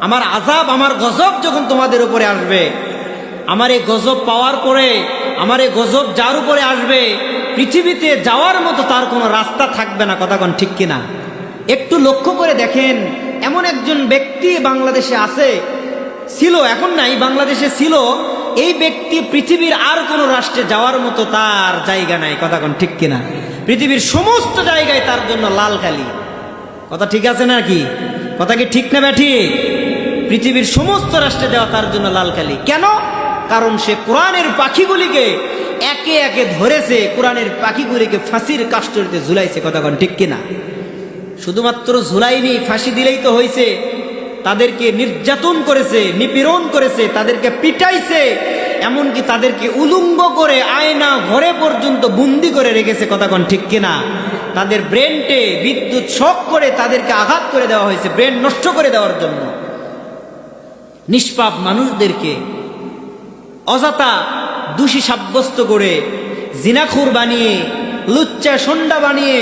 S1: আমার আযাব, আমার গজব যখন তোমাদের উপরে আসবে, আমার এই গজব পাওয়ার পরে, আমার এই গজব যার উপরে আসবে, পৃথিবীতে যাওয়ার মতো তার কোনো রাস্তা থাকবে না। কথা কোন ঠিক কিনা? একটু লক্ষ্য করে দেখেন, এমন একজন ব্যক্তি বাংলাদেশে আছে, ছিল, এখন নাই, বাংলাদেশে ছিল। এই ব্যক্তি পৃথিবীর আর কোনো রাষ্ট্রে যাওয়ার মতো তার জায়গা নাই। কথা কোন ঠিক কিনা? পৃথিবীর সমস্ত জায়গায় তার জন্য লাল কালি। কথা ঠিক আছে নাকি? কথা কি ঠিক না ব্যাঠিক? পৃথিবীর সমস্ত রাষ্ট্রে দেওয়া তার জন্য লাল কালি। কেন? কারণ সে কোরআনের পাখিগুলিকে একে একে ধরেছে, কোরআনের পাখিগুলিকে ফাঁসির কাষ্ঠরিতে ঝুলাইছে। কথা কোন ঠিক কিনা? শুধুমাত্র ঝুলাইনি, ফাঁসি দিলেই তো হয়েছে, তাদেরকে নির্যাতন করেছে, নিপীড়ন করেছে, তাদেরকে পিটাইছে, এমনকি তাদেরকে উলঙ্গ করে আয়না ঘরে পর্যন্ত বন্দি করে রেখেছে। কথা কোন ঠিক কিনা? তাদের ব্রেনটে বিদ্যুৎ শক করে তাদেরকে আঘাত করে দেওয়া হয়েছে, ব্রেন নষ্ট করে দেওয়ার জন্য। নিষ্পাপ মানুষদেরকে অযথা দোষী সাব্যস্ত করে, জিনাখুর বানিয়ে, লুচ্চা সন্ডা বানিয়ে,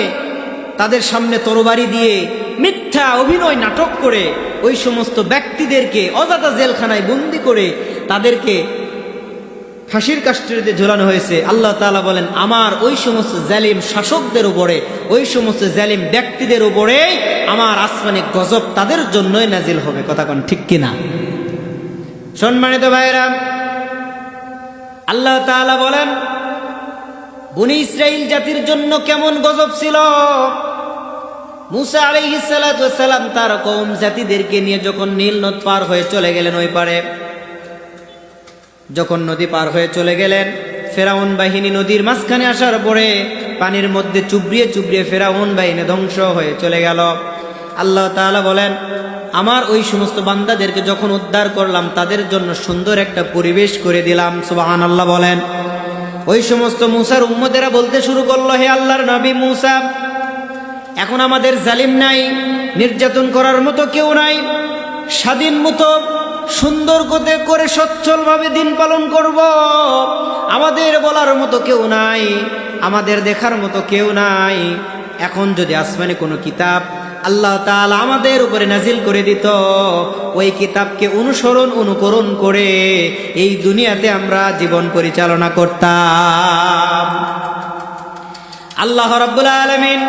S1: তাদের সামনে তরবারি দিয়ে মিথ্যা অভিনয় নাটক করে ওই সমস্ত ব্যক্তিদেরকে অযথা জেলখানায় বন্দি করে তাদেরকে ফাঁসির কাষ্ঠরিতে ঝোলানো হয়েছে। আল্লাহ তাআলা বলেন, আমার ওই সমস্ত জালিম শাসকদের উপরে, ওই সমস্ত জালিম ব্যক্তিদের উপরে আমার আসমানি গজব তাদের জন্যই নাজিল হবে। কথা কোন ঠিক কিনা? সম্মানিত ভাইরা, আল্লাহ তাআলা বলেন, বনী ইসরাইল জাতির জন্য কেমন গজব ছিল। মুসা আলাইহিস সালাতু ওয়াস সালাম তার কওম জাতিদেরকে নিয়ে যখন নীল নদ পার হয়ে চলে গেলেন, ওই পারে যখন নদী পার হয়ে চলে গেলেন, ফেরাউন বাহিনী নদীর মাঝখানে আসার পরে পানির মধ্যে চুবড়িয়ে চুবড়িয়ে ফেরাউন বাহিনী ধ্বংস হয়ে চলে গেল। আল্লাহ তাআলা বলেন, আমার ওই সমস্ত বান্দাদেরকে যখন উদ্ধার করলাম, তাদের জন্য সুন্দর একটা পরিবেশ করে দিলাম। সুবহানাল্লাহ বলেন। ওই সমস্ত মুসার উম্মতেরা বলতে শুরু করলো, হে আল্লাহর নবী মুসা, এখন আমাদের জালিম নাই, নির্যাতন করার মতো কেউ নাই, স্বাধীন মতো সুন্দর করে সচ্ছলভাবে দিন পালন করব, আমাদের বলার মতো কেউ নাই, আমাদের দেখার মতো কেউ নাই। এখন যদি আসমানে কোনো কিতাব আল্লাহ তাআলা আমাদের উপরে নাজিল করে দিত, ওই কিতাবকে অনুকরণ করে এই দুনিয়াতে আমরা জীবন পরিচালনা করতাম। আল্লাহ রাব্বুল আলামিন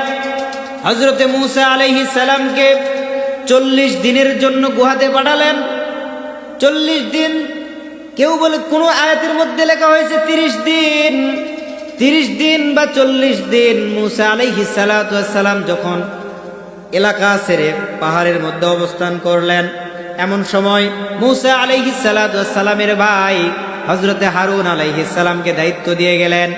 S1: হযরতে মূসা আলাইহিস সালামকে 40 দিনের জন্য গুহাতে পাঠালেন। 40 দিন, কেউ বলে কোন আয়াতের মধ্যে লেখা হয়েছে 30 দিন। 30 দিন বা 40 দিন মূসা আলাইহিস সালাতু ওয়াস সালাম যখন এলাকা ছেড়ে পাহাড়ের মধ্যে অবস্থান করলেন, এমন সময় মূসা আলাইহিস সালাতু ওয়াস সালামের ভাই হযরতে হারুন আলাইহিস সালামকে দায়িত্ব দিয়ে গেলেন।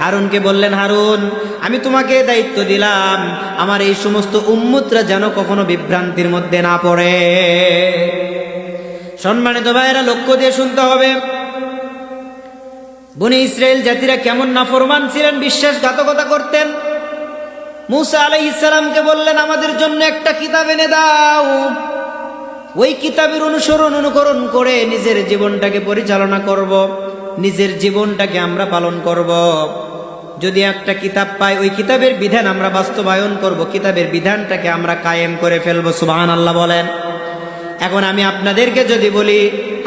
S1: হারুনকে বললেন, হারুন, আমি তোমাকে দায়িত্ব দিলাম, আমার এই সমস্ত উম্মতরা যেন কখনো বিভ্রান্তির মধ্যে না পড়ে। সম্মানিত ভাইয়েরা, লক্ষ্য দিয়ে শুনতে হবে, বনি ইসরাইল জাতিরা কেমন নাফরমান ছিলেন, বিশ্বাসঘাতকতা করতেন। মূসা আলাইহিস সালামকে বললেন, আমাদের জন্য একটা কিতাব এনে দাও, ওই কিতাবের অনুকরণ করে নিজের জীবনটাকে পরিচালনা করব, নিজের জীবনটাকে আমরা পালন করব। যদি একটা কিতাব পাই, ওই কিতাবের বিধান আমরা বাস্তবায়ন করব, কিতাবের বিধানটাকে আমরা কায়েম করে ফেলবো। সুবহানাল্লাহ বলেন। এখন আমি আপনাদেরকে যদি বলি,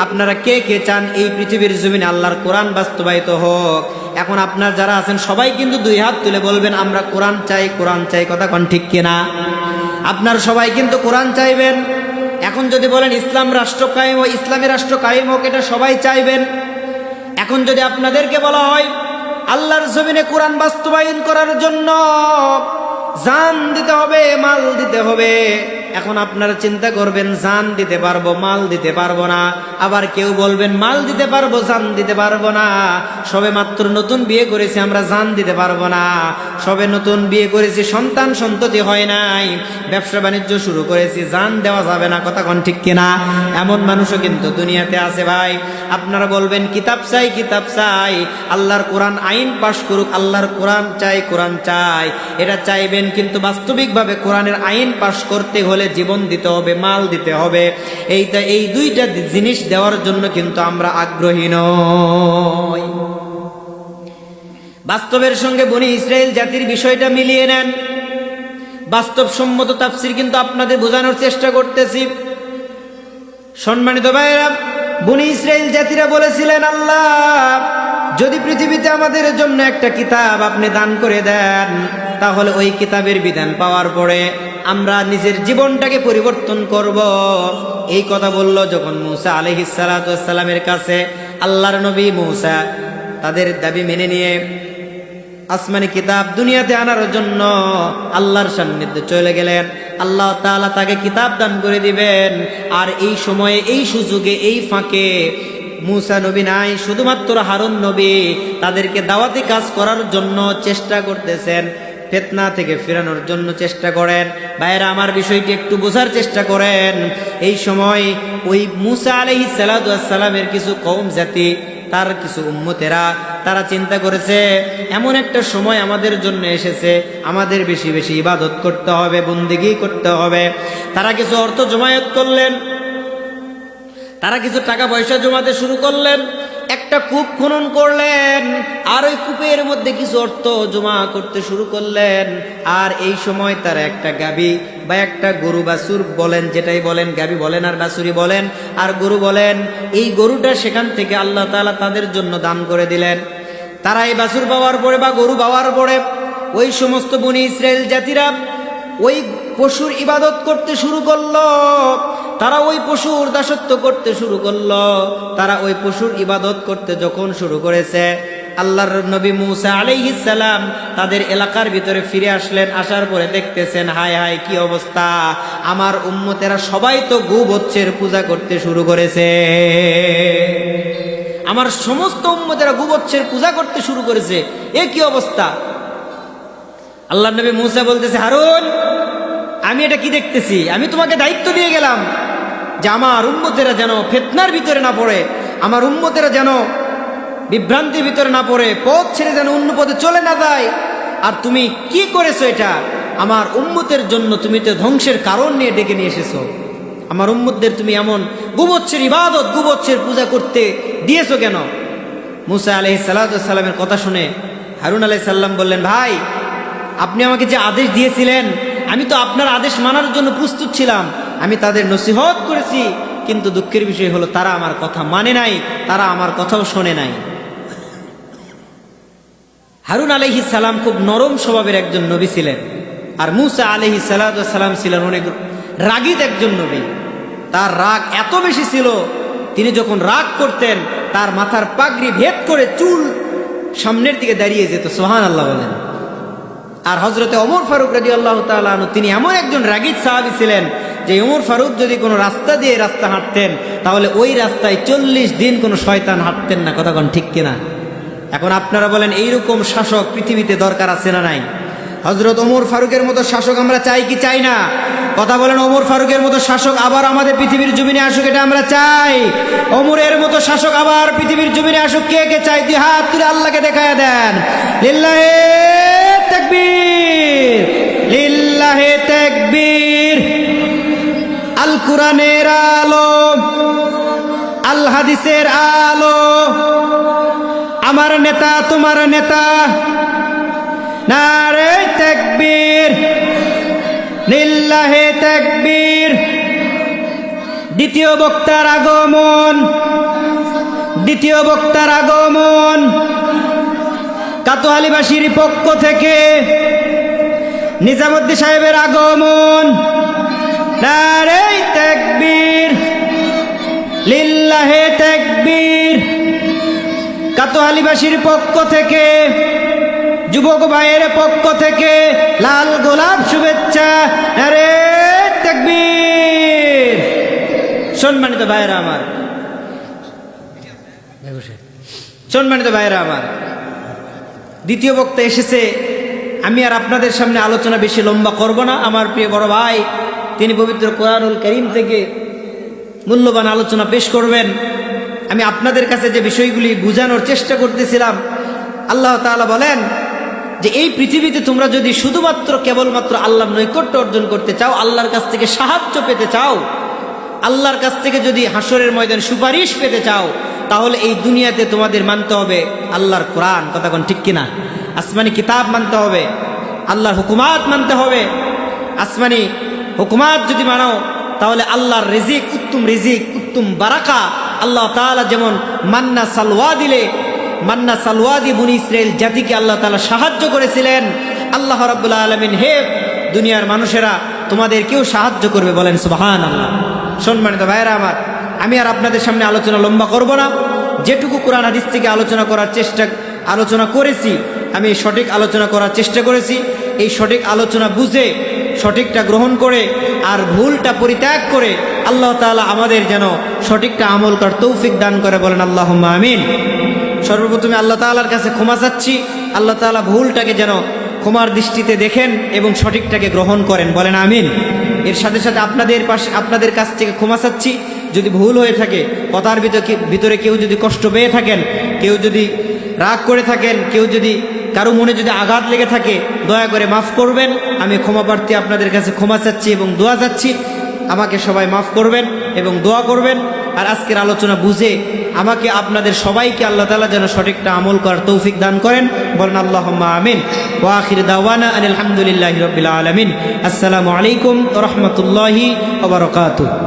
S1: আপনারা কে কে চান এই পৃথিবীর জমিনে আল্লাহর কোরআন বাস্তবায়িত হোক? এখন আপনার যারা আছেন সবাই কিন্তু দুই হাত তুলে বলবেন, আমরা কোরআন চাই, কোরআন চাই। কথা কোন ঠিক কিনা? আপনার সবাই কিন্তু কোরআন চাইবেন। এখন যদি বলেন ইসলাম রাষ্ট্র কায়েম হোক, ইসলামী রাষ্ট্র কায়েম হোক, এটা সবাই চাইবেন। এখন যদি আপনাদেরকে বলা হয় আল্লাহর জমিনে কোরআন বাস্তবায়ন করার জন্য জান দিতে হবে, মাল দিতে হবে, এখন আপনারা চিন্তা করবেন জান দিতে পারবো, মাল দিতে পারবো না। আবার কেউ বলবেন মাল দিতে পারবো, জান দিতে পারবো না। সবে মাত্র নতুন বিয়ে করেছি, আমরা জান দিতে পারবো না। সবে নতুন বিয়ে করেছি, সন্তান সন্ততি হয় নাই, ব্যবসা বাণিজ্য শুরু করেছি, জান দেওয়া যাবে না। কথা কোন ঠিক কিনা? এমন মানুষও কিন্তু দুনিয়াতে আছে ভাই। আপনারা বলবেন কিতাব চাই, কিতাব চাই, আল্লাহর কোরআন আইন পাশ করুক, আল্লাহর কোরআন চাই, কোরআন চাই, এটা চাইবেন। কিন্তু বাস্তবিকভাবে কোরআনের আইন পাশ করতে হলে জীবন দিতে হবে, মাল দিতে হবে। এই দুইটা জিনিস দেওয়ার জন্য কিন্তু আমরা আগ্রহী নই। বাস্তবের সঙ্গে বনি ইসরাইল জাতির বিষয়টা মিলিয়ে নেন। বাস্তবসম্মত তাফসীর কিন্তু আপনাদের বোঝানোর চেষ্টা করতেছি। সম্মানিত ভাইয়েরা, বনি ইসরাইল জাতিরা বলেছিলেন, আল্লাহ যদি পৃথিবীতে আমাদের জন্য একটা কিতাব আপনি দান করে দেন, তাহলে ওই কিতাবের বিধান পাওয়ার পরে আমরা নিজের জীবনটাকে পরিবর্তন করব। এই কথা বলল যখন মূসা আলাইহিস সালাতু ওয়াস সালামের কাছে, আল্লাহর নবী মূসা তাদের দাবি মেনে নিয়ে আসমানি কিতাব দুনিয়াতে আনার জন্য আল্লাহর সান্নিধ্যে চলে গেলেন। আল্লাহ তাআলা তাকে কিতাব দান করে দিবেন। আর এই সময়ে, এই সুযোগে, এই ফাঁকে মূসা নবী নাই, শুধুমাত্র হারুন নবী তাদেরকে দাওয়াতি কাজ করার জন্য চেষ্টা করতেছেন, ফিতনা থেকে ফেরানোর জন্য চেষ্টা করেন। ভাইরা আমার, বিষয়টি একটু বোঝার চেষ্টা করেন। এই সময় ওই মূসা আলাইহিস সালাতু ওয়াস সালামের কিছু কওম জাতি, তার কিছু উম্মতেরা, তারা চিন্তা করেছে এমন একটা সময় আমাদের জন্য এসেছে, আমাদের বেশি বেশি ইবাদত করতে হবে, বন্দেগী করতে হবে। তারা কিছু অর্থ জমায়েত করলেন, তারা কিছু টাকা পয়সা জমাতে শুরু করলেন, একটা কূপ খনন করলেন, আর ওই কূপের মধ্যে কিছু অর্থ জমা করতে শুরু করলেন। আর এই সময় তারা একটা গাভী বা একটা গরু, বাছুর বলেন, যেটাই বলেন, গাভী বলেন আর বাছুরি বলেন আর গরু বলেন, এই গরুটা সেখান থেকে আল্লাহ তাআলা তাদের জন্য দান করে দিলেন। তারা এই বাছুর পাওয়ার পরে বা গরু পাওয়ার পরে ওই সমস্ত বনি ইসরাইল জাতিরা ওই পশুর ইবাদত করতে শুরু করলো। তারা ওই পশুর দাসত্ব করতে শুরু করলো। তারা ওই পশুর ইবাদত করতে যখন শুরু করেছে, আল্লাহর নবী মূসা আলাইহিস সালাম তাদের এলাকার ভিতরে ফিরে আসলেন। আসার পরে দেখতেছেন, হায় হায় কি অবস্থা, আমার উম্মতেরা সবাই তো গোবৎসের পূজা করতে শুরু করেছে, আমার সমস্ত উম্মতেরা গোবৎসের পূজা করতে শুরু করেছে, এ কি অবস্থা? আল্লাহর নবী মূসা বলতেছে, হারুন, আমি এটা কি দেখতেছি? আমি তোমাকে দায়িত্ব দিয়ে গেলাম যে আমার উম্মতেরা যেন ফিতনার ভিতরে না পড়ে, আমার উম্মতেরা যেন বিভ্রান্তির ভিতরে না পড়ে, পথ ছেড়ে যেন অন্য পথে চলে না যায়। আর তুমি কি করেছো? এটা আমার উম্মতের জন্য তুমি তো ধ্বংসের কারণ নিয়ে ডেকে নিয়ে এসেছো। আমার উম্মতদের তুমি এমন গোবৎসের ইবাদত, গোবৎসের পূজা করতে দিয়েছো কেন? মূসা আলাইহিস সালাতু ওয়াস সালামের কথা শুনে হারুন আলাইহিস সালাম বললেন, ভাই, আপনি আমাকে যে আদেশ দিয়েছিলেন, আমি তো আপনার আদেশ মানার জন্য প্রস্তুত ছিলাম। আমি তাদের নসিহত করেছি, কিন্তু দুঃখের বিষয় হলো তারা আমার কথা মানে নাই, তারা আমার কথাও শোনে নাই। হারুন আলাইহিস সালাম খুব নরম স্বভাবের একজন নবী ছিলেন, আর মূসা আলাইহিস সালাতু ওয়াস সালাম ছিলেন অনেক রাগীদ একজন নবী। তার রাগ এত বেশি ছিল, তিনি যখন রাগ করতেন তার মাথার পাগড়ি ভেদ করে চুল সামনের দিকে দাঁড়িয়ে যেত। সুবহানাল্লাহ বলেন। আর হযরতে ওমর ফারুক রাদিয়াল্লাহু তাআলা আনহু, তিনি এমন একজন রাগীদ সাহাবী ছিলেন যে ওমর ফারুক যদি কোনো রাস্তা দিয়ে রাস্তা হাঁটতেন, তাহলে ওই রাস্তায় 40 দিন কোনো শয়তান হাঁটতেন না। কথা কোন ঠিক কিনা? এখন আপনারা বলেন, এইরকম শাসক পৃথিবীতে দরকার আছে না নাই? হযরত ওমর ফারুকের মতো শাসক আমরা চাই কি চাই না? কথা বলেন, ওমর ফারুকের মতো শাসক আবার আমাদের পৃথিবীর জমিনে আসুক, এটা আমরা চাই। ওমরের মতো শাসক আবার পৃথিবীর জমিনে আসুক, কে কে চাই? দুই হাত তুলে আল্লাহকে দেখায় দেন। লিল্লাহে তাকবীর, লিল্লাহে তাকবীর। আল কুরআনের আলো, আল হাদিসের আলো, আমার নেতা তোমার নেতা, নারে তাকবীর, লিল্লাহে তাকবীর। দ্বিতীয় বক্তার আগমন, দ্বিতীয় বক্তার আগমন কাতোয়ালিবাসীর পক্ষ থেকে নিজামুদ্দিন সাহেবের আগমন, নারে তাকবীর, লিল্লাহে তাকবীর। কাতোয়ালিবাসীর পক্ষ থেকে, যুবক ভাইয়ের পক্ষ থেকে লাল গোলাপ শুভেচ্ছা, আরে তাকবীর। সম্মানিত ভাইয়েরা আমার, সম্মানিত ভাইয়েরা আমার, দ্বিতীয় বক্তা এসেছে। আমি আর আপনাদের সামনে আলোচনা বেশি লম্বা করব না। আমার প্রিয় বড় ভাই তিনি পবিত্র কোরআনুল কারীম থেকে মূল্যবান আলোচনা পেশ করবেন। আমি আপনাদের কাছে যে বিষয়গুলি বোঝানোর চেষ্টা করতেছিলাম, আল্লাহ তাআলা বলেন যে এই পৃথিবীতে তোমরা যদি শুধুমাত্র কেবলমাত্র আল্লাহর নৈকট্য অর্জন করতে চাও, আল্লাহর কাছ থেকে সাহায্য পেতে চাও, আল্লাহর কাছ থেকে যদি হাসরের ময়দান সুপারিশ পেতে চাও, তাহলে এই দুনিয়াতে তোমাদের মানতে হবে আল্লাহর কোরআন। কথা কোন ঠিক কিনা? আসমানি কিতাব মানতে হবে, আল্লাহর হুকুমাত মানতে হবে। আসমানি হুকুমাত যদি মানো, তাহলে আল্লাহর রিজিক, উত্তম রিজিক, উত্তম বারাকা আল্লাহ তাআলা যেমন মান্না সালওয়া দিলে, মান্না সালওয়া দিয়ে বনি ইসরাইল জাতিকে আল্লাহ তাআলা সাহায্য করেছিলেন। আল্লাহ রাব্বুল আলামিন, হে দুনিয়ার মানুষেরা, তোমাদের কেউ সাহায্য করবে, বলেন সুবহানাল্লাহ। সম্মানিত ভাইয়েরা আমার, আমি আর আপনাদের সামনে আলোচনা লম্বা করব না। যেটুকু কোরআন হাদিস থেকে আলোচনা করেছি, আমি সঠিক আলোচনা করার চেষ্টা করেছি। এই সঠিক আলোচনা বুঝে সঠিকটা গ্রহণ করে আর ভুলটা পরিত্যাগ করে আল্লাহ তাআলা আমাদের যেন সঠিকটা আমল করার তৌফিক দান করে, বলেন আল্লাহুম্মা আমিন। সর্বপ্রথমে আল্লাহ তাআলার কাছে ক্ষমা চাচ্ছি, আল্লাহ তাআলা ভুলটাকে যেন ক্ষমার দৃষ্টিতে দেখেন এবং সঠিকটাকে গ্রহণ করেন, বলেন আমিন। এর সাথে সাথে আপনাদের কাছ থেকে ক্ষমা চাচ্ছি, যদি ভুল হয়ে থাকে, কথার ভিতরে কেউ যদি কষ্ট পেয়ে থাকেন, কেউ যদি রাগ করে থাকেন, কেউ যদি কারো মনে যদি আঘাত লেগে থাকে, দয়া করে মাফ করবেন। আমি ক্ষমা প্রার্থী, আপনাদের কাছে ক্ষমা চাচ্ছি এবং দোয়া চাচ্ছি। আমাকে সবাই মাফ করবেন এবং দোয়া করবেন। আর আজকের আলোচনা বুঝে আমাকে, আপনাদের সবাইকে আল্লাহ তাআলা যেন সঠিকটা আমল করার তৌফিক দান করেন, বলেন আল্লাহুম্মা আমিন। ওয়া আখির দাওয়ানা আনিল হামদুলিল্লাহি রাব্বিল আলামিন। আসসালামু আলাইকুম ওয়া রাহমাতুল্লাহি ওয়া বারাকাতুহু।